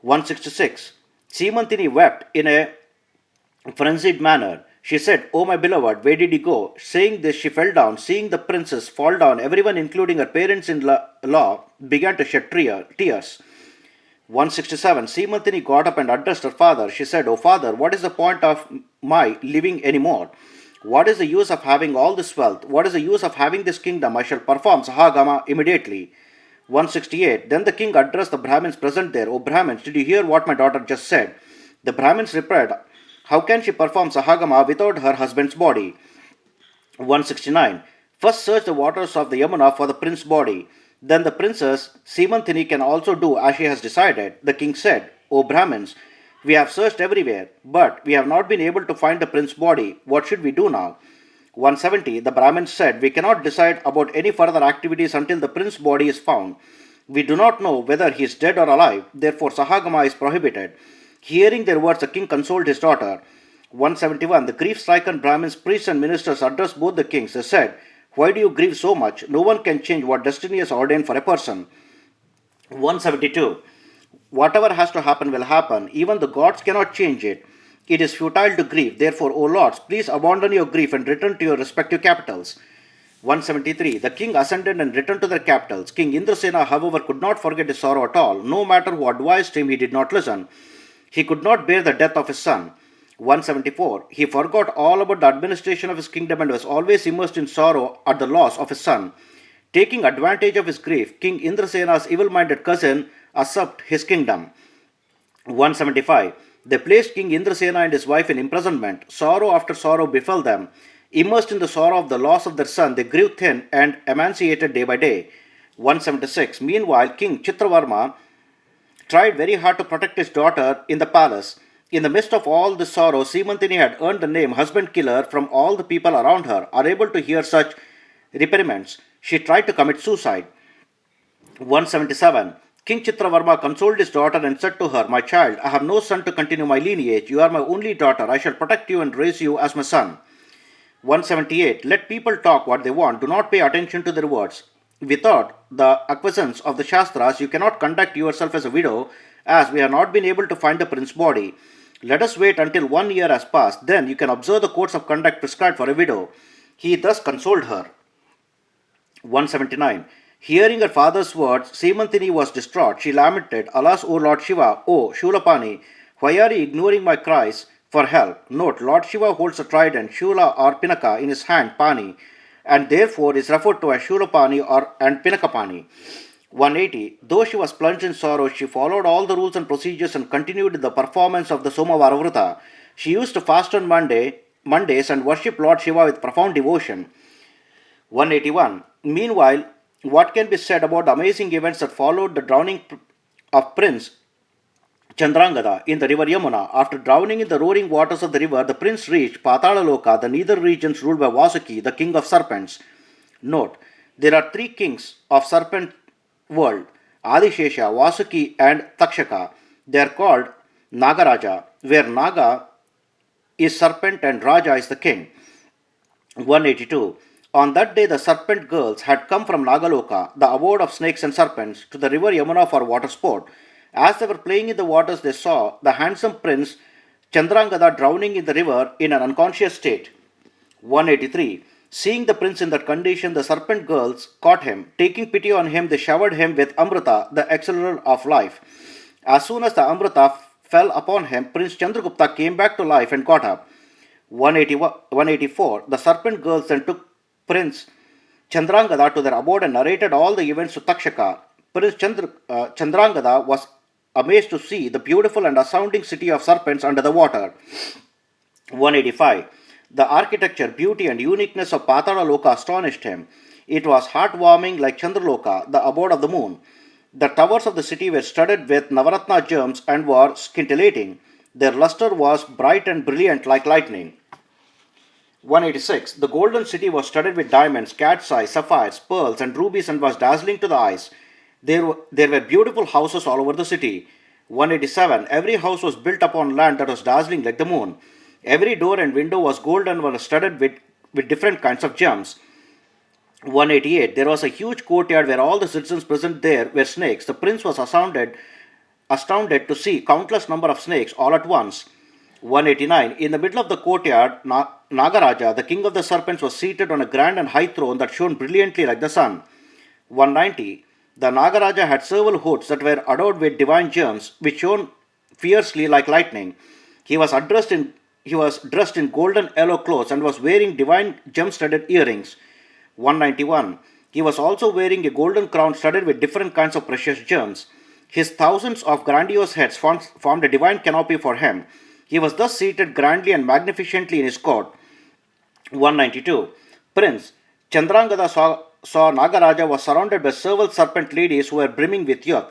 166. Seemanthini wept in a frenzied manner. She said, O my beloved, where did he go? Saying this, she fell down. Seeing the princess fall down, everyone, including her parents-in-law, began to shed tears. 167. Seemanthini got up and addressed her father. She said, O father, what is the point of my living any more? What is the use of having all this wealth? What is the use of having this kingdom? I shall perform Sahagama immediately. 168. Then the king addressed the Brahmins present there. O Brahmins, did you hear what my daughter just said? The Brahmins replied, How can she perform Sahagama without her husband's body? 169. First search the waters of the Yamuna for the prince's body. Then the princess Seemanthini can also do as she has decided. The king said, O Brahmins, we have searched everywhere, but we have not been able to find the prince's body. What should we do now? 170. The Brahmins said, We cannot decide about any further activities until the prince's body is found. We do not know whether he is dead or alive, therefore Sahagama is prohibited. Hearing their words, the king consoled his daughter. 171. The grief-stricken Brahmins, priests, and ministers addressed both the kings. They said, Why do you grieve so much? No one can change what destiny has ordained for a person. 172. Whatever has to happen will happen. Even the gods cannot change it. It is futile to grieve. Therefore, O lords, please abandon your grief and return to your respective capitals. 173. The king ascended and returned to their capitals. King Indrasena, however, could not forget his sorrow at all. No matter who advised him, he did not listen. He could not bear the death of his son. 174. He forgot all about the administration of his kingdom and was always immersed in sorrow at the loss of his son. Taking advantage of his grief, King Indrasena's evil-minded cousin usurped his kingdom. 175. They placed King Indrasena and his wife in imprisonment. Sorrow after sorrow befell them. Immersed in the sorrow of the loss of their son, they grew thin and emaciated day by day. 176. Meanwhile, King Chitravarma tried very hard to protect his daughter in the palace. In the midst of all this sorrow, Seemanthini had earned the name husband killer from all the people around her. Unable to hear such reprimands, she tried to commit suicide. 177. King Chitravarma consoled his daughter and said to her, My child, I have no son to continue my lineage. You are my only daughter. I shall protect you and raise you as my son. 178. Let people talk what they want. Do not pay attention to their words. Without the acquiescence of the Shastras, you cannot conduct yourself as a widow, as we have not been able to find the prince's body. Let us wait until 1 year has passed. Then you can observe the codes of conduct prescribed for a widow. He thus consoled her. 179. Hearing her father's words, Seemanthini was distraught. She lamented, Alas, O Lord Shiva, O Shulapani, why are you ignoring my cries for help? Note, Lord Shiva holds a trident, Shula or Pinaka, in his hand, Pani, and therefore is referred to as Shulapani and Pinakapani. 180. Though she was plunged in sorrow, she followed all the rules and procedures and continued the performance of the Somavara Vrata. She used to fast on Mondays and worship Lord Shiva with profound devotion. 181. Meanwhile, what can be said about the amazing events that followed the drowning of Prince Chandrangada in the river Yamuna? After drowning in the roaring waters of the river, the prince reached Patalaloka, the nether regions ruled by Vasuki, the king of serpents. Note, there are 3 kings of serpent world, Adishesha, Vasuki and Takshaka. They are called Nagaraja, where Naga is serpent and Raja is the king. 182. On that day the serpent girls had come from Nagaloka, the abode of snakes and serpents, to the river Yamuna for water sport. As they were playing in the waters, they saw the handsome prince Chandrangada drowning in the river in an unconscious state. 183. Seeing the prince in that condition, the serpent girls caught him. Taking pity on him, they showered him with Amrita, the accelerator of life. As soon as the Amrita fell upon him, Prince Chandragupta came back to life and got up. 184. The serpent girls then took Prince Chandrangada to their abode and narrated all the events to Takshaka. Prince Chandrangada was amazed to see the beautiful and astounding city of serpents under the water. 185. The architecture, beauty and uniqueness of Patalaloka astonished him. It was heartwarming like Chandraloka, the abode of the moon. The towers of the city were studded with Navaratna gems and were scintillating. Their luster was bright and brilliant like lightning. 186. The golden city was studded with diamonds, cat's eye, sapphires, pearls, and rubies and was dazzling to the eyes. There were beautiful houses all over the city. 187. Every house was built upon land that was dazzling like the moon. Every door and window was gold and was studded with different kinds of gems. 188. There was a huge courtyard where all the citizens present there were snakes. The prince was astounded to see countless number of snakes all at once. 189. In the middle of the courtyard, Nagaraja, the king of the serpents, was seated on a grand and high throne that shone brilliantly like the sun. 190. The Nagaraja had several hoods that were adorned with divine gems, which shone fiercely like lightning. He was dressed in golden yellow clothes and was wearing divine gem-studded earrings. 191. He was also wearing a golden crown studded with different kinds of precious gems. His thousands of grandiose heads formed a divine canopy for him. He was thus seated grandly and magnificently in his court. 192. Prince Chandrangada saw Nagaraja was surrounded by several serpent ladies who were brimming with youth.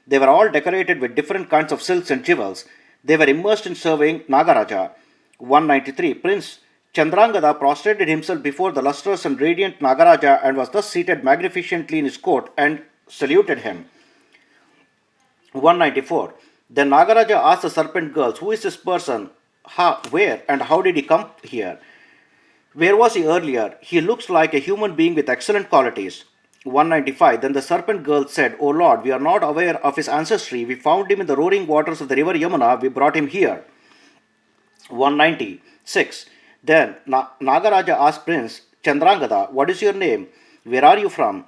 They were all decorated with different kinds of silks and jewels. They were immersed in serving Nagaraja. 193. Prince Chandrangada prostrated himself before the lustrous and radiant Nagaraja and was thus seated magnificently in his court and saluted him. 194. Then Nagaraja asked the serpent girls, "Who is this person? Where and how did he come here? Where was he earlier? He looks like a human being with excellent qualities." 195. Then the serpent girls said, "O Lord, we are not aware of his ancestry. We found him in the roaring waters of the river Yamuna. We brought him here." 196. Then Nagaraja asked Prince Chandrangada, "What is your name? Where are you from?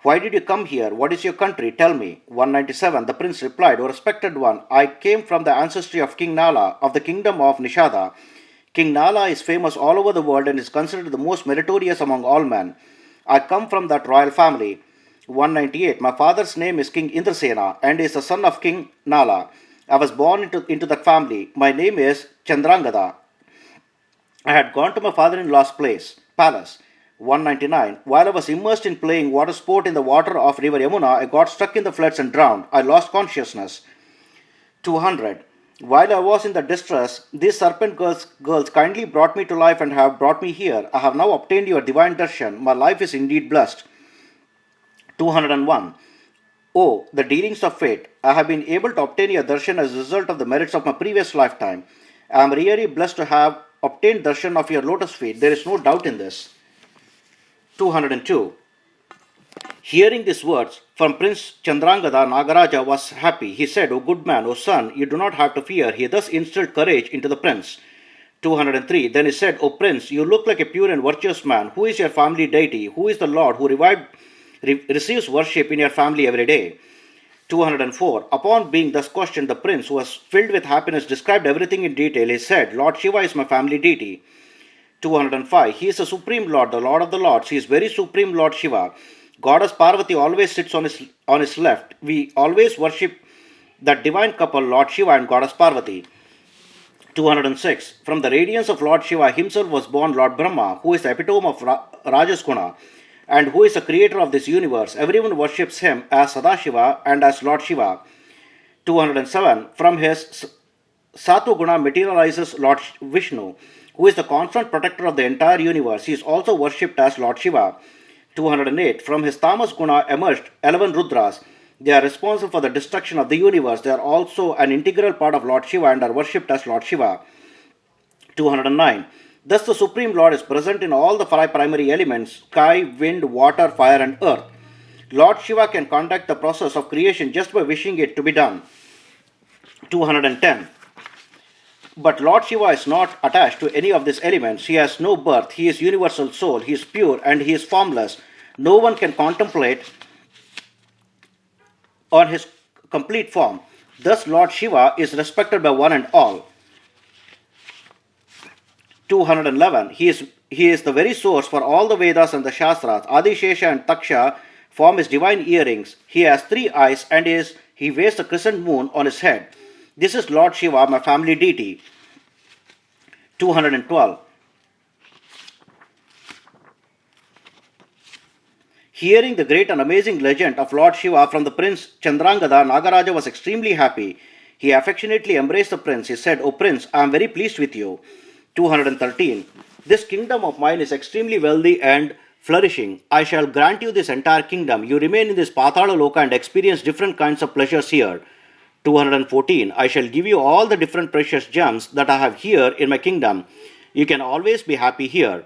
Why did you come here? What is your country? Tell me." 197. The prince replied, "O respected one, I came from the ancestry of King Nala of the kingdom of Nishada. King Nala is famous all over the world and is considered the most meritorious among all men. I come from that royal family." 198. My father's name is King Indrasena and is the son of King Nala. I was born into that family. My name is Chandrangada. I had gone to my father-in-law's palace. 199. While I was immersed in playing water sport in the water of river Yamuna, I got stuck in the floods and drowned. I lost consciousness. 200. While I was in the distress, these serpent girls kindly brought me to life and have brought me here. I have now obtained your divine darshan. My life is indeed blessed. 201. Oh, the dealings of fate. I have been able to obtain your darshan as a result of the merits of my previous lifetime. I am really blessed to have obtained darshan of your lotus feet. There is no doubt in this. 202. Hearing these words from Prince Chandrangada, Nagaraja was happy. He said, "O good man, O son, you do not have to fear." He thus instilled courage into the prince. 203. Then he said, "O prince, you look like a pure and virtuous man. Who is your family deity? Who is the Lord who receives worship in your family every day?" 204. Upon being thus questioned, the prince, who was filled with happiness, described everything in detail. He said, "Lord Shiva is my family deity." 205. He is the supreme Lord, the Lord of the Lords. He is very supreme Lord Shiva. Goddess Parvati always sits on his left. We always worship that divine couple, Lord Shiva and Goddess Parvati. 206. From the radiance of Lord Shiva himself was born Lord Brahma, who is the epitome of Rajas Guna, and who is the creator of this universe. Everyone worships him as Sadashiva and as Lord Shiva. 207. From his Sattva Guna materializes Lord Vishnu, who is the constant protector of the entire universe. He is also worshipped as Lord Shiva. 208. From his Tamas Guna emerged 11 Rudras. They are responsible for the destruction of the universe. They are also an integral part of Lord Shiva and are worshipped as Lord Shiva. 209. Thus the Supreme Lord is present in all the five primary elements: sky, wind, water, fire and earth. Lord Shiva can conduct the process of creation just by wishing it to be done. 210. But Lord Shiva is not attached to any of these elements. He has no birth. He is universal soul. He is pure and he is formless. No one can contemplate on his complete form. Thus Lord Shiva is respected by one and all. 211. He is the very source for all the Vedas and the Shastras. Adishesha and Taksha form his divine earrings. He has 3 eyes and he wears the crescent moon on his head. This is Lord Shiva, my family deity. 212. Hearing the great and amazing legend of Lord Shiva from the prince Chandrangada, Nagaraja was extremely happy. He affectionately embraced the prince. He said, "O prince, I am very pleased with you." 213. This kingdom of mine is extremely wealthy and flourishing. I shall grant you this entire kingdom. You remain in this Pathala Loka and experience different kinds of pleasures here. 214. I shall give you all the different precious gems that I have here in my kingdom. You can always be happy here.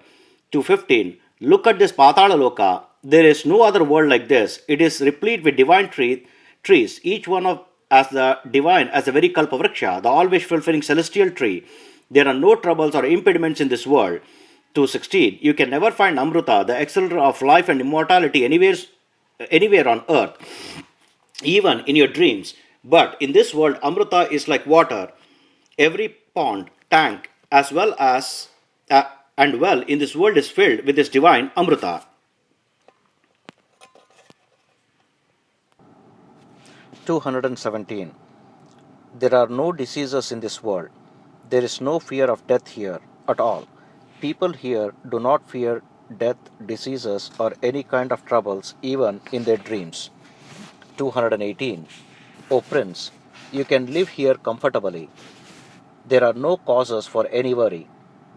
215. Look at this Patala Loka. There is no other world like this. It is replete with divine trees, each one of as the divine as the very Kalpavriksha, the always fulfilling celestial tree. There are no troubles or impediments in this world. 216. You can never find Amrita, the accelerator of life and immortality, anywhere on earth, even in your dreams. But in this world, Amrita is like water. Every pond, tank, as well as and well in this world is filled with this divine Amrita. 217. There are no diseases in this world. There is no fear of death here at all. People here do not fear death, diseases, or any kind of troubles even in their dreams. 218. O Prince, you can live here comfortably. There are no causes for any worry.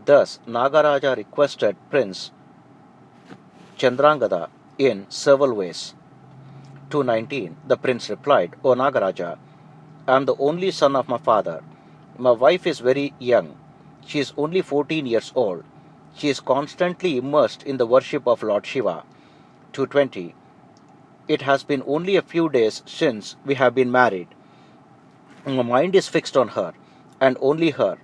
Thus, Nagaraja requested Prince Chandrangada in several ways. 219. The prince replied, O Nagaraja, I am the only son of my father. My wife is very young. She is only 14 years old. She is constantly immersed in the worship of Lord Shiva. 220. It has been only a few days since we have been married. My mind is fixed on her, and only her.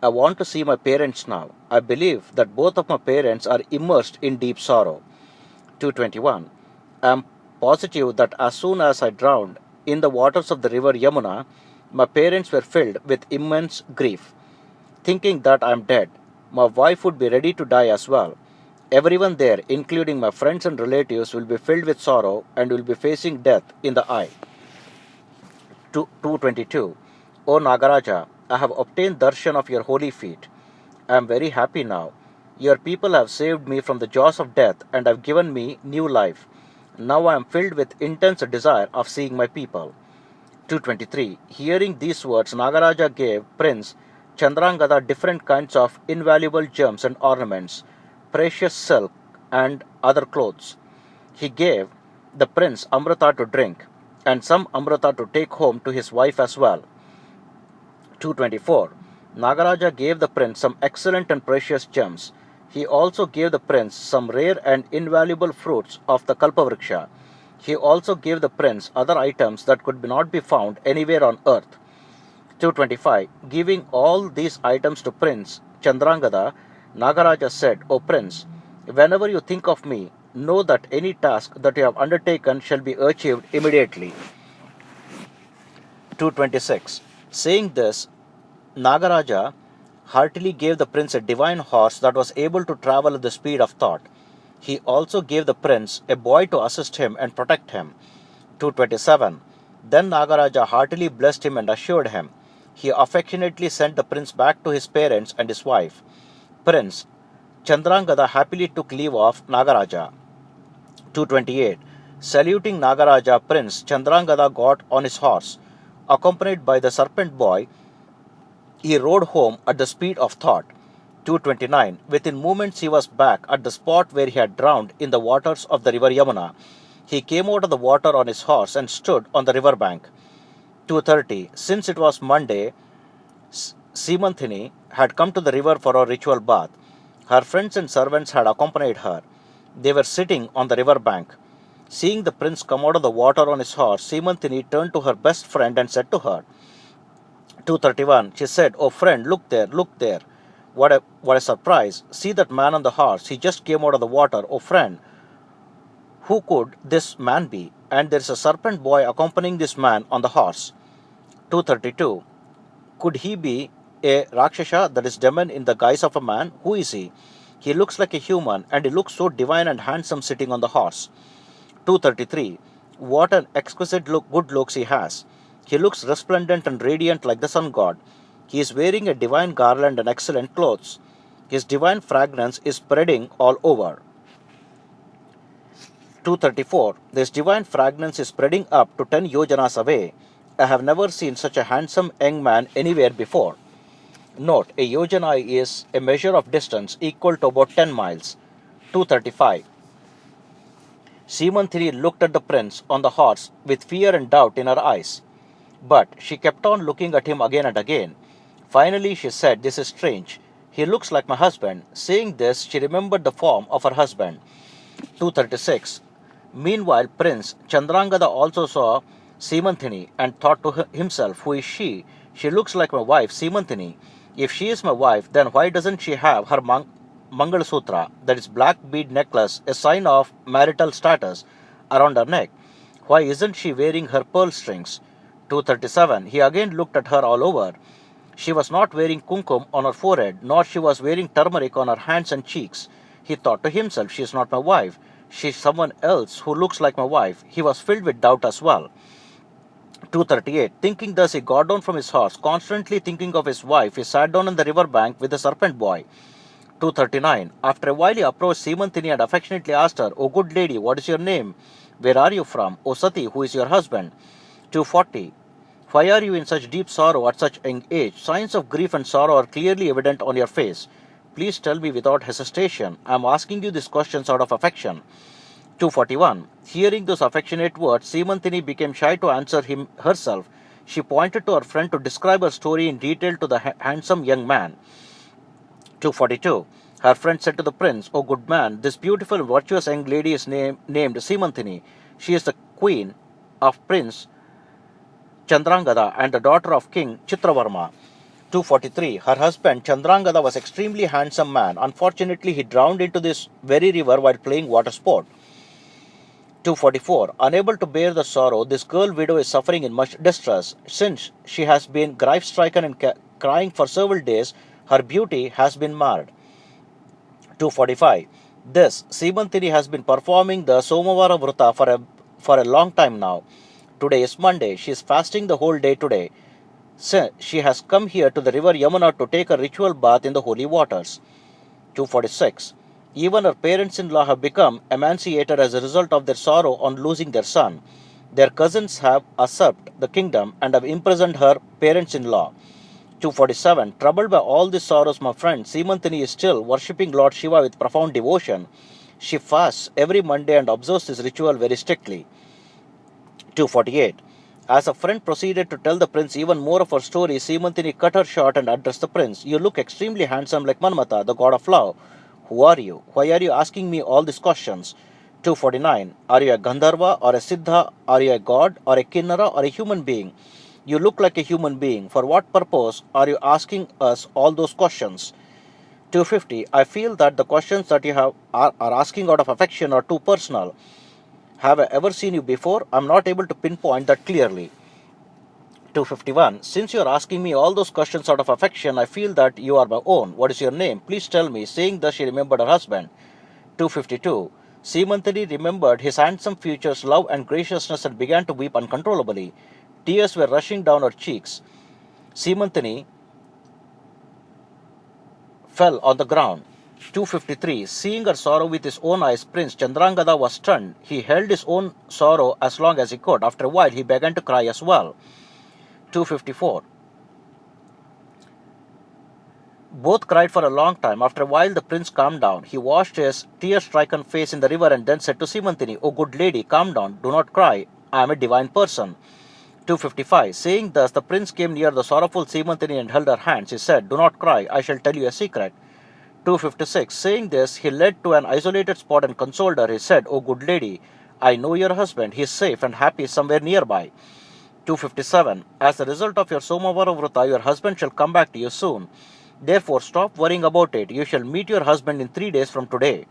I want to see my parents now. I believe that both of my parents are immersed in deep sorrow. 221. I am positive that as soon as I drowned in the waters of the river Yamuna, my parents were filled with immense grief. Thinking that I am dead, my wife would be ready to die as well. Everyone there, including my friends and relatives, will be filled with sorrow and will be facing death in the eye. 222. O Nagaraja, I have obtained darshan of your holy feet. I am very happy now. Your people have saved me from the jaws of death and have given me new life. Now I am filled with intense desire of seeing my people. 223. Hearing these words, Nagaraja gave Prince Chandrangada different kinds of invaluable gems and ornaments, precious silk and other clothes. He gave the prince Amrita to drink, and some Amrita to take home to his wife as well. 224. Nagaraja gave the prince some excellent and precious gems. He also gave the prince some rare and invaluable fruits of the Kalpavriksha. He also gave the prince other items that could not be found anywhere on earth. 225. Giving all these items to Prince Chandrangada, Nagaraja said, O Prince, whenever you think of me, know that any task that you have undertaken shall be achieved immediately. 226. Saying this, Nagaraja heartily gave the prince a divine horse that was able to travel at the speed of thought. He also gave the prince a boy to assist him and protect him. 227. Then Nagaraja heartily blessed him and assured him. He affectionately sent the prince back to his parents and his wife. Prince Chandrangada happily took leave of Nagaraja. 228. Saluting Nagaraja, Prince Chandrangada got on his horse. Accompanied by the serpent boy, he rode home at the speed of thought. 229. Within moments he was back at the spot where he had drowned in the waters of the river Yamuna. He came out of the water on his horse and stood on the river bank. 230. Since it was Monday, Seemanthini had come to the river for a ritual bath. Her friends and servants had accompanied her. They were sitting on the river bank. Seeing the prince come out of the water on his horse, Seemanthini turned to her best friend and said to her, 231. She said, "Oh friend, look there, look there. What a surprise. See that man on the horse. He just came out of the water. Oh friend, who could this man be? And there is a serpent boy accompanying this man on the horse." 232. Could he be a Rakshasa, that is demon in the guise of a man? Who is he? He looks like a human and he looks so divine and handsome sitting on the horse. 233. What an exquisite good looks he has. He looks resplendent and radiant like the sun god. He is wearing a divine garland and excellent clothes. His divine fragrance is spreading all over. 234. This divine fragrance is spreading up to 10 yojanas away. I have never seen such a handsome young man anywhere before. Note, a yojana is a measure of distance equal to about 10 miles. 235. Seemanthini looked at the prince on the horse with fear and doubt in her eyes. But she kept on looking at him again and again. Finally she said, "This is strange. He looks like my husband." Saying this, she remembered the form of her husband. 236. Meanwhile, Prince Chandrangada also saw Seemanthini and thought to himself, "Who is she? She looks like my wife, Seemanthini. If she is my wife, then why doesn't she have her Mangal Sutra, that is black bead necklace, a sign of marital status, around her neck? Why isn't she wearing her pearl strings?" 237. He again looked at her all over. She was not wearing kumkum on her forehead, nor she was wearing turmeric on her hands and cheeks. He thought to himself, "She is not my wife. She is someone else who looks like my wife." He was filled with doubt as well. 238. Thinking thus, he got down from his horse. Constantly thinking of his wife, he sat down on the river bank with the serpent boy. 239. After a while he approached Seemanthini and affectionately asked her, "O good lady, what is your name? Where are you from? O Sati, who is your husband?" 240. Why are you in such deep sorrow at such young age? Signs of grief and sorrow are clearly evident on your face. Please tell me without hesitation. I am asking you these questions out of affection. 241. Hearing those affectionate words, Seemanthini became shy to answer him herself. She pointed to her friend to describe her story in detail to the handsome young man. 242. Her friend said to the prince, "O good man, this beautiful and virtuous young lady is named Seemanthini. She is the queen of Prince Chandrangada and the daughter of King Chitravarma." 243. Her husband Chandrangada was extremely handsome man. Unfortunately, he drowned into this very river while playing water sport. 244. Unable to bear the sorrow, this girl widow is suffering in much distress. Since she has been grief-stricken and crying for several days, her beauty has been marred. 245. This Seemanthini has been performing the Somavara Vrata for a long time now. Today is Monday. She is fasting the whole day today. She has come here to the river Yamuna to take a ritual bath in the holy waters. 246. Even her parents-in-law have become emancipated as a result of their sorrow on losing their son. Their cousins have usurped the kingdom and have imprisoned her parents-in-law. 247. Troubled by all these sorrows, my friend, Seemanthini is still worshipping Lord Shiva with profound devotion. She fasts every Monday and observes this ritual very strictly. 248. As a friend proceeded to tell the prince even more of her story, Seemanthini cut her short and addressed the prince. "You look extremely handsome like Manmata, the god of love. Who are you? Why are you asking me all these questions?" 249. Are you a Gandharva or a Siddha? Are you a god or a Kinnara or a human being? You look like a human being. For what purpose are you asking us all those questions? 250. I feel that the questions that you are asking out of affection are too personal. Have I ever seen you before? I am not able to pinpoint that clearly. 251. Since you are asking me all those questions out of affection, I feel that you are my own. What is your name? Please tell me. Saying thus, she remembered her husband. 252. Seemanthini remembered his handsome features, love and graciousness, and began to weep uncontrollably. Tears were rushing down her cheeks. Seemanthini fell on the ground. 253. Seeing her sorrow with his own eyes, Prince Chandrangada was stunned. He held his own sorrow as long as he could. After a while, he began to cry as well. 254. Both cried for a long time. After a while, the prince calmed down. He washed his tear-stricken face in the river and then said to Seemanthini, "O good lady, calm down. Do not cry. I am a divine person." 255. Saying thus, the prince came near the sorrowful Seemanthini and held her hands. He said, "Do not cry. I shall tell you a secret." 256. Saying this, he led to an isolated spot and consoled her. He said, "O good lady, I know your husband. He is safe and happy somewhere nearby." 257. As a result of your Somavara Vrata, your husband shall come back to you soon. Therefore, stop worrying about it. You shall meet your husband in 3 days from today.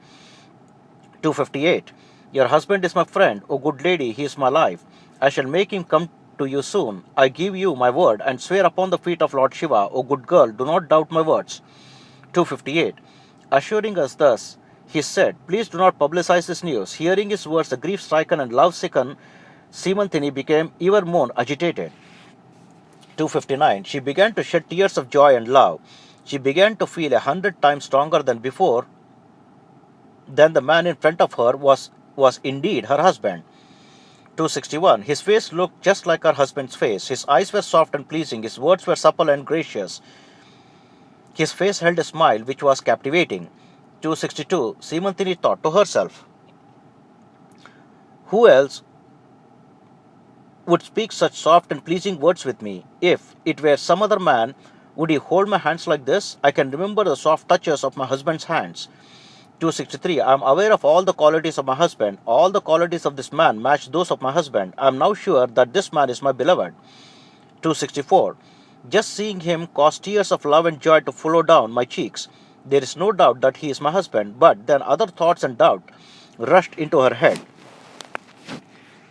258. Your husband is my friend. O good lady, he is my life. I shall make him come to you soon. I give you my word and swear upon the feet of Lord Shiva. O good girl, do not doubt my words. 258. Assuring us thus, he said, "Please do not publicize this news." Hearing his words, the grief-stricken and love-sicken Seemanthini became even more agitated. 259. She began to shed tears of joy and love. She began to feel 100 times stronger than before. Then the man in front of her was was indeed her husband. 261. His face looked just like her husband's face. His eyes were soft and pleasing. His words were supple and gracious. His face held a smile which was captivating. 262. Seemanthini thought to herself, who else would speak such soft and pleasing words with me? If it were some other man, would he hold my hands like this? I can remember the soft touches of my husband's hands. 263. I am aware of all the qualities of my husband. All the qualities of this man match those of my husband. I am now sure that this man is my beloved. 264. Just seeing him caused tears of love and joy to flow down my cheeks. There is no doubt that he is my husband, but then other thoughts and doubt rushed into her head.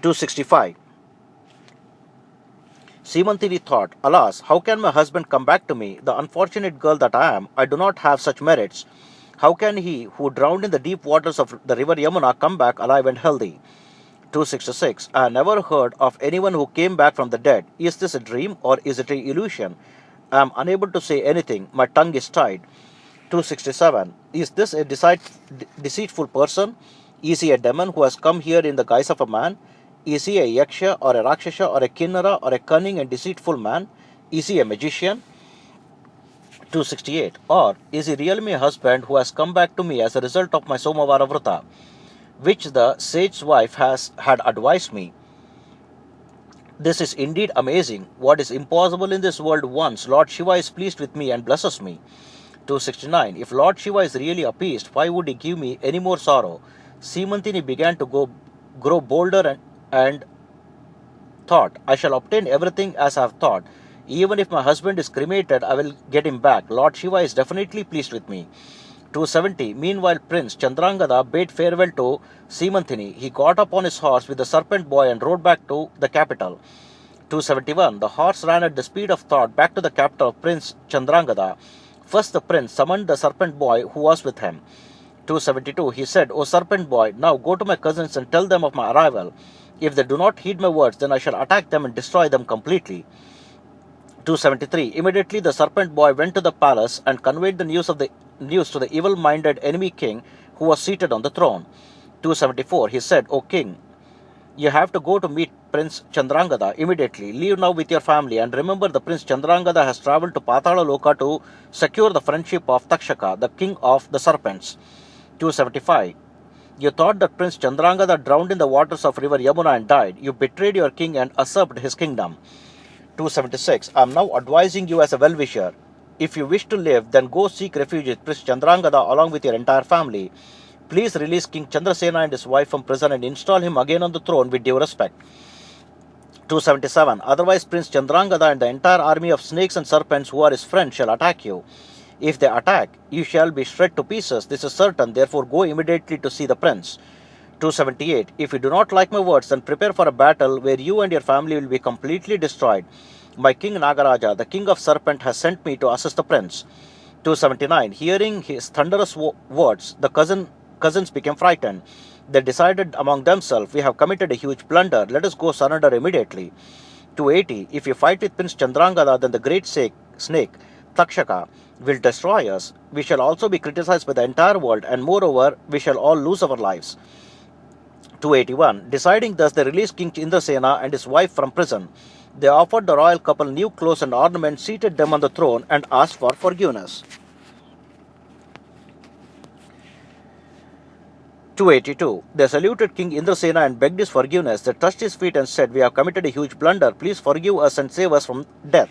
265. Seemanthini thought, alas, how can my husband come back to me? The unfortunate girl that I am, I do not have such merits. How can he, who drowned in the deep waters of the river Yamuna, come back alive and healthy? 266. I never heard of anyone who came back from the dead. Is this a dream or is it an illusion? I am unable to say anything. My tongue is tied. 267. Is this a deceitful person? Is he a demon who has come here in the guise of a man? Is he a yaksha or a rakshasa or a kinnara or a cunning and deceitful man? Is he a magician? 268. Or is he really my husband who has come back to me as a result of my Somavara Vrata, which the sage's wife had advised me? This is indeed amazing. What is impossible in this world once Lord Shiva is pleased with me and blesses me. 269. If Lord Shiva is really appeased, why would he give me any more sorrow? Seemanthini began to grow bolder and thought, I shall obtain everything as I have thought. Even if my husband is cremated, I will get him back. Lord Shiva is definitely pleased with me. 270. Meanwhile, Prince Chandrangada bade farewell to Seemanthini. He got up on his horse with the serpent boy and rode back to the capital. 271. The horse ran at the speed of thought back to the capital of Prince Chandrangada. First the prince summoned the serpent boy who was with him. 272. He said, O serpent boy, now go to my cousins and tell them of my arrival. If they do not heed my words, then I shall attack them and destroy them completely. 273. Immediately the serpent boy went to the palace and conveyed the news to the evil-minded enemy king who was seated on the throne. 274. He said, O king, you have to go to meet Prince Chandrangada immediately. Leave now with your family and remember the Prince Chandrangada has travelled to Patala Loka to secure the friendship of Takshaka, the king of the serpents. 275. You thought that Prince Chandrangada drowned in the waters of river Yamuna and died. You betrayed your king and usurped his kingdom. 276. I am now advising you as a well-wisher. If you wish to live, then go seek refuge with Prince Chandrangada along with your entire family. Please release King Chandrasena and his wife from prison and install him again on the throne with due respect. 277. Otherwise Prince Chandrangada and the entire army of snakes and serpents who are his friends shall attack you. If they attack, you shall be shred to pieces. This is certain. Therefore go immediately to see the prince. 278. If you do not like my words, then prepare for a battle where you and your family will be completely destroyed. My king Nagaraja, the king of serpent, has sent me to assist the prince. 279. Hearing his thunderous words, the cousins became frightened. They decided among themselves, we have committed a huge blunder. Let us go surrender immediately. 280. If you fight with Prince Chandrangada, then the great snake, Takshaka, will destroy us. We shall also be criticized by the entire world, and moreover, we shall all lose our lives. 281. Deciding thus, they released King Indrasena and his wife from prison. They offered the royal couple new clothes and ornaments, seated them on the throne, and asked for forgiveness. 282. They saluted King Indrasena and begged his forgiveness. They touched his feet and said, we have committed a huge blunder. Please forgive us and save us from death.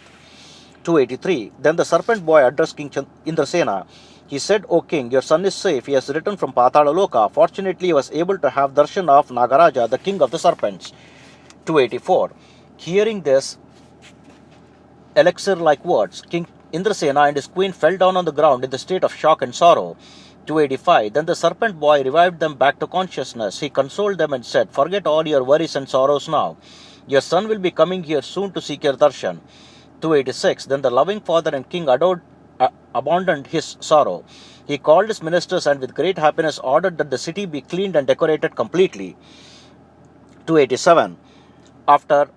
283. Then the serpent boy addressed King Indrasena. He said, O king, your son is safe. He has returned from Patala Loka. Fortunately, he was able to have darshan of Nagaraja, the king of the serpents. 284. Hearing this elixir-like words, King Indrasena and his queen fell down on the ground in the state of shock and sorrow. 285. Then the serpent boy revived them back to consciousness. He consoled them and said, forget all your worries and sorrows now. Your son will be coming here soon to seek your darshan. 286. Then the loving father and king abandoned his sorrow. He called his ministers and with great happiness ordered that the city be cleaned and decorated completely. 287. After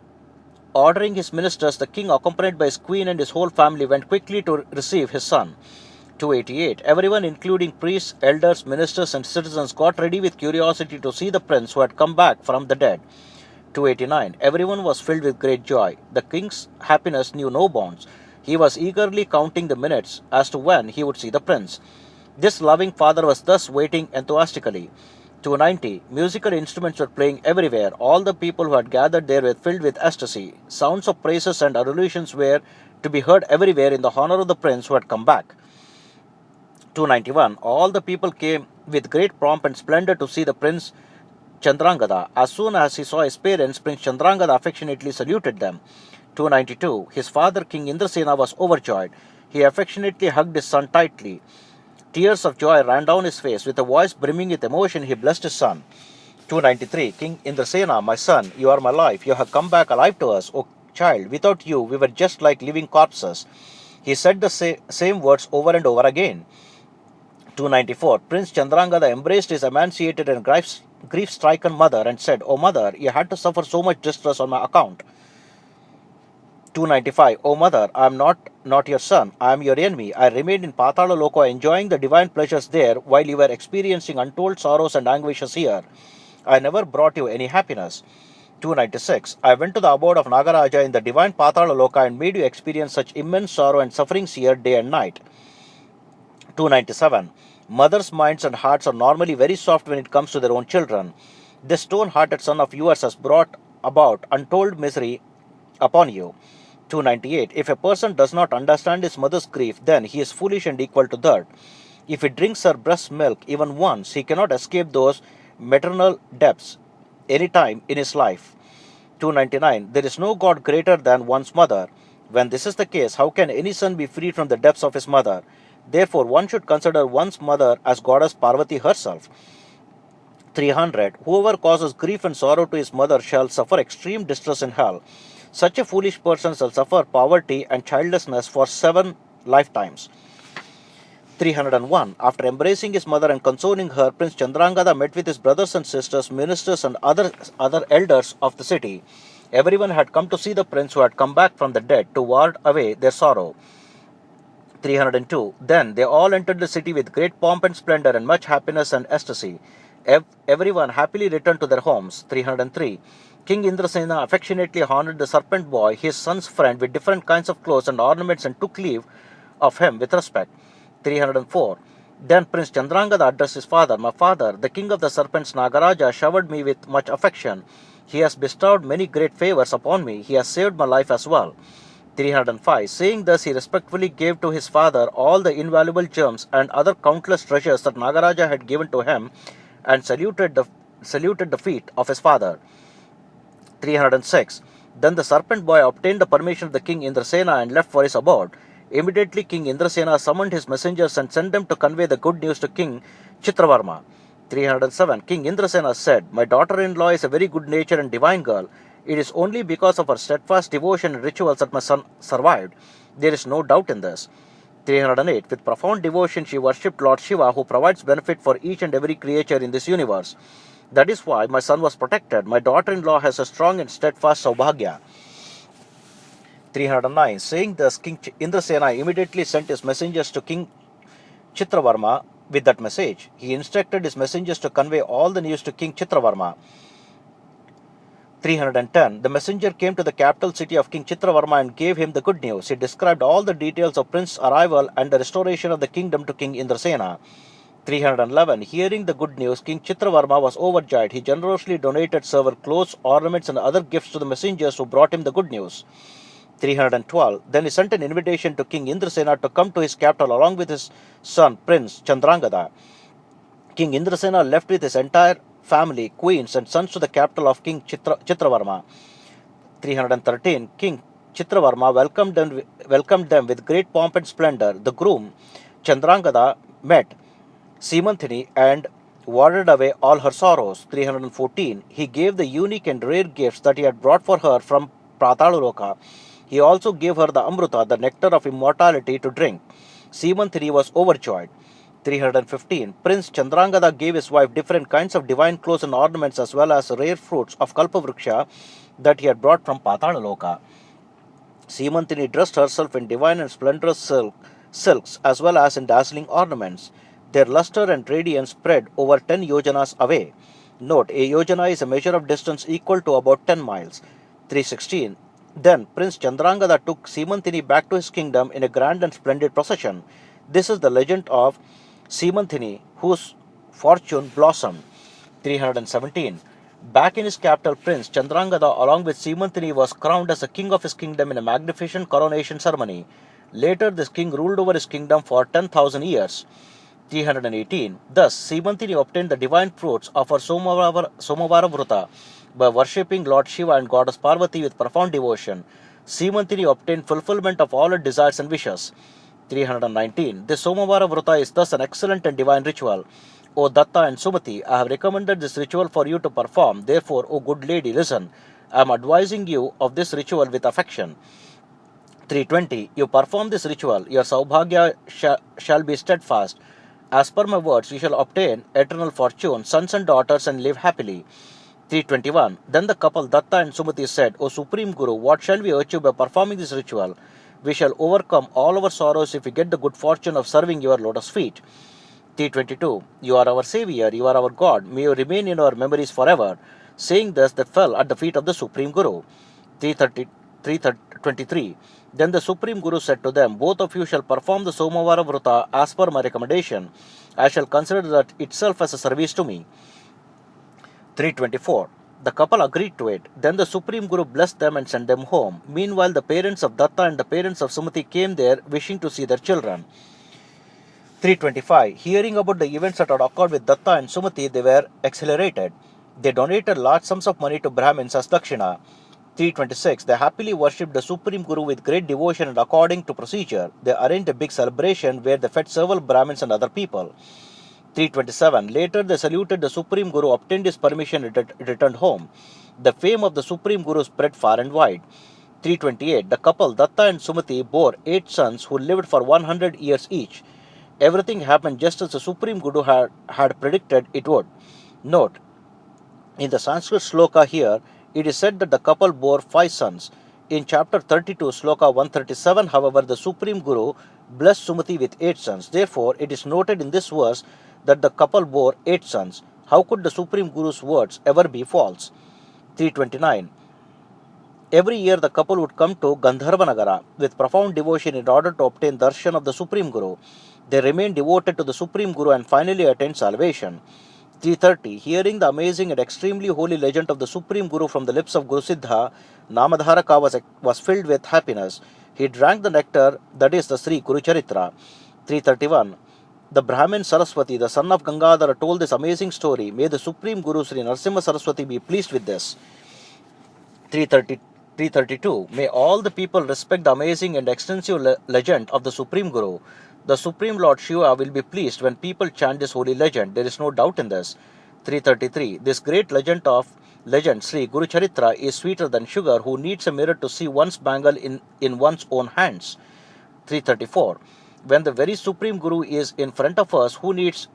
ordering his ministers, the king, accompanied by his queen and his whole family, went quickly to receive his son. 288. Everyone, including priests, elders, ministers, and citizens, got ready with curiosity to see the prince who had come back from the dead. 289. Everyone was filled with great joy. The king's happiness knew no bounds. He was eagerly counting the minutes as to when he would see the prince. This loving father was thus waiting enthusiastically. 290. Musical instruments were playing everywhere. All the people who had gathered there were filled with ecstasy. Sounds of praises and adulations were to be heard everywhere in the honor of the prince who had come back. 291. All the people came with great pomp and splendor to see the prince Chandrangada. As soon as he saw his parents, Prince Chandrangada affectionately saluted them. 292. His father, King Indrasena, was overjoyed. He affectionately hugged his son tightly. Tears of joy ran down his face. With a voice brimming with emotion, he blessed his son. 293. King Indrasena, my son, you are my life. You have come back alive to us, O child. Without you, we were just like living corpses. He said the same words over and over again. 294. Prince Chandrangada embraced his emaciated and grief-stricken mother and said, O mother, you had to suffer so much distress on my account. 295. O mother, I am not your son, I am your enemy. I remained in Patala Loka enjoying the divine pleasures there while you were experiencing untold sorrows and anguishes here. I never brought you any happiness. 296. I went to the abode of Nagaraja in the divine Patala Loka and made you experience such immense sorrow and sufferings here day and night. 297. Mothers' minds and hearts are normally very soft when it comes to their own children. This stone-hearted son of yours has brought about untold misery upon you. 298. If a person does not understand his mother's grief, then he is foolish and equal to dirt. If he drinks her breast milk even once, he cannot escape those maternal depths any time in his life. 299. There is no God greater than one's mother. When this is the case, how can any son be free from the depths of his mother? Therefore, one should consider one's mother as goddess Parvati herself. 300. Whoever causes grief and sorrow to his mother shall suffer extreme distress in hell. Such a foolish person shall suffer poverty and childlessness for 7 lifetimes. 301. After embracing his mother and consoling her, Prince Chandrangada met with his brothers and sisters, ministers, and other elders of the city. Everyone had come to see the prince who had come back from the dead to ward away their sorrow. 302. Then they all entered the city with great pomp and splendor and much happiness and ecstasy. Everyone happily returned to their homes. 303. King Indrasena affectionately honored the serpent boy, his son's friend, with different kinds of clothes and ornaments and took leave of him with respect. 304. Then Prince Chandrangada addressed his father, My father, the king of the serpents Nagaraja showered me with much affection. He has bestowed many great favors upon me. He has saved my life as well. 305. Saying thus, he respectfully gave to his father all the invaluable gems and other countless treasures that Nagaraja had given to him and saluted the feet of his father. 306. Then the serpent boy obtained the permission of the king Indrasena and left for his abode. Immediately King Indrasena summoned his messengers and sent them to convey the good news to King Chitravarma. 307. King Indrasena said, My daughter-in-law is a very good-natured and divine girl. It is only because of her steadfast devotion and rituals that my son survived. There is no doubt in this. 308. With profound devotion she worshipped Lord Shiva, who provides benefit for each and every creature in this universe. That is why my son was protected. My daughter-in-law has a strong and steadfast Saubhagya. 309. Saying thus, King Indrasena immediately sent his messengers to King Chitravarma with that message. He instructed his messengers to convey all the news to King Chitravarma. 310. The messenger came to the capital city of King Chitravarma and gave him the good news. He described all the details of Prince's arrival and the restoration of the kingdom to King Indrasena. 311. Hearing the good news, King Chitravarma was overjoyed. He generously donated silver clothes, ornaments, and other gifts to the messengers who brought him the good news. 312. Then he sent an invitation to King Indrasena to come to his capital along with his son, Prince Chandrangada. King Indrasena left with his entire family, queens, and sons to the capital of King Chitravarma. 313. King Chitravarma welcomed them with great pomp and splendor. The groom, Chandrangada, met Seemanthini and warded away all her sorrows. 314. He gave the unique and rare gifts that he had brought for her from Prataloka. He also gave her the Amruta, the nectar of immortality, to drink. Seemanthini was overjoyed. 315. Prince Chandrangada gave his wife different kinds of divine clothes and ornaments as well as rare fruits of Kalpavruksha that he had brought from Patalaloka. Seemanthini dressed herself in divine and splendorous silk silks as well as in dazzling ornaments. Their luster and radiance spread over 10 yojanas away. Note, a yojana is a measure of distance equal to about 10 miles. 316. Then Prince Chandrangada took Seemanthini back to his kingdom in a grand and splendid procession. This is the legend of Seemanthini, whose fortune blossomed. 317. Back in his capital, Prince Chandrangada, along with Seemanthini, was crowned as the king of his kingdom in a magnificent coronation ceremony. Later, this king ruled over his kingdom for 10,000 years. 318. Thus, Seemanthini obtained the divine fruits of her Somavara Vrata by worshipping Lord Shiva and Goddess Parvati with profound devotion. Seemanthini obtained fulfillment of all her desires and wishes. 319. This Somavara Vrata is thus an excellent and divine ritual. O Datta and Sumati, I have recommended this ritual for you to perform. Therefore, O good lady, listen. I am advising you of this ritual with affection. 320. You perform this ritual, your Saubhagya shall be steadfast. As per my words, you shall obtain eternal fortune, sons and daughters, and live happily. 321. Then the couple Datta and Sumati said, O Supreme Guru, what shall we achieve by performing this ritual? We shall overcome all our sorrows if we get the good fortune of serving your lotus feet. 322. You are our Savior, you are our God, may you remain in our memories forever. Saying this, they fell at the feet of the Supreme Guru. 323. Then the Supreme Guru said to them, both of you shall perform the Somavara Vrata as per my recommendation. I shall consider that itself as a service to me. 324. The couple agreed to it. Then the Supreme Guru blessed them and sent them home. Meanwhile, the parents of Datta and the parents of Sumati came there wishing to see their children. 325. Hearing about the events that had occurred with Datta and Sumati, they were exhilarated. They donated large sums of money to Brahmins as Dakshina. 326. They happily worshipped the Supreme Guru with great devotion and according to procedure. They arranged a big celebration where they fed several Brahmins and other people. 327. Later they saluted the Supreme Guru, obtained his permission, and returned home. The fame of the Supreme Guru spread far and wide. 328. The couple Datta and Sumati bore 8 sons who lived for 100 years each. Everything happened just as the Supreme Guru had predicted it would. Note, in the Sanskrit sloka here, it is said that the couple bore 5 sons. In chapter 32, sloka 137, however, the Supreme Guru blessed Sumati with 8 sons. Therefore, it is noted in this verse that the couple bore 8 sons. How could the Supreme Guru's words ever be false? 329. Every year the couple would come to Gandharva Nagara with profound devotion in order to obtain darshan of the Supreme Guru. They remained devoted to the Supreme Guru and finally attained salvation. 330. Hearing the amazing and extremely holy legend of the Supreme Guru from the lips of Guru Siddha, Namadharaka was filled with happiness. He drank the nectar, that is the Sri Guru Charitra. 331. The Brahmin Saraswati, the son of Gangadhara, told this amazing story. May the Supreme Guru Sri Narasimhaswamy Saraswati be pleased with this. 332. May all the people respect the amazing and extensive legend of the Supreme Guru. The Supreme Lord Shiva will be pleased when people chant this holy legend. There is no doubt in this. 333. This great legend Sri Guru Charitra is sweeter than sugar. Who needs a mirror to see one's bangle in one's own hands? 334. When the very Supreme Guru is in front of us, who needs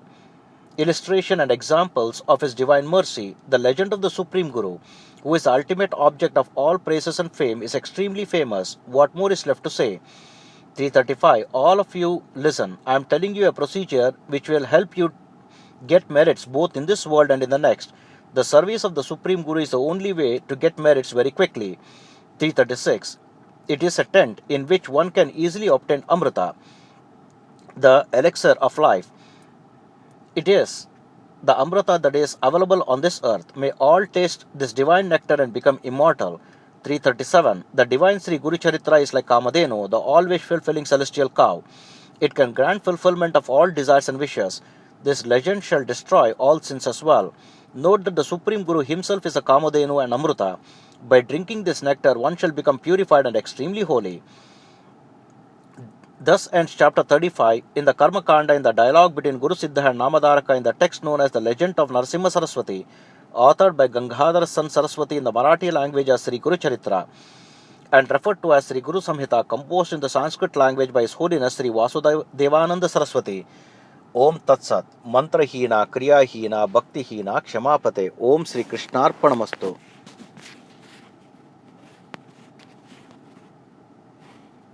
illustration and examples of his divine mercy? The legend of the Supreme Guru, who is the ultimate object of all praises and fame, is extremely famous. What more is left to say? 335. All of you listen. I am telling you a procedure which will help you get merits both in this world and in the next. The service of the Supreme Guru is the only way to get merits very quickly. 336. It is a tent in which one can easily obtain Amrita, the elixir of life. It is the Amrita that is available on this earth. May all taste this divine nectar and become immortal. 337. The divine Sri Guru Charitra is like Kamadhenu, the always fulfilling celestial cow. It can grant fulfillment of all desires and wishes. This legend shall destroy all sins as well. Note that the Supreme Guru himself is a Kamadhenu and Amrita. By drinking this nectar, one shall become purified and extremely holy. Thus ends chapter 35 in the Karma Kanda, in the dialogue between Guru Siddha and Namadharaka, in the text known as the Legend of Narasimha Saraswati, authored by Gangadhara Saraswati in the Marathi language as Sri Guru Charitra, and referred to as Sri Guru Samhita, composed in the Sanskrit language by His Holiness Sri Vasudevananda Saraswati. Om Tat Sat. Mantrahina, Kriyahina, Bhaktihina, Kshamapate. Om Sri Krishnarpanamastu.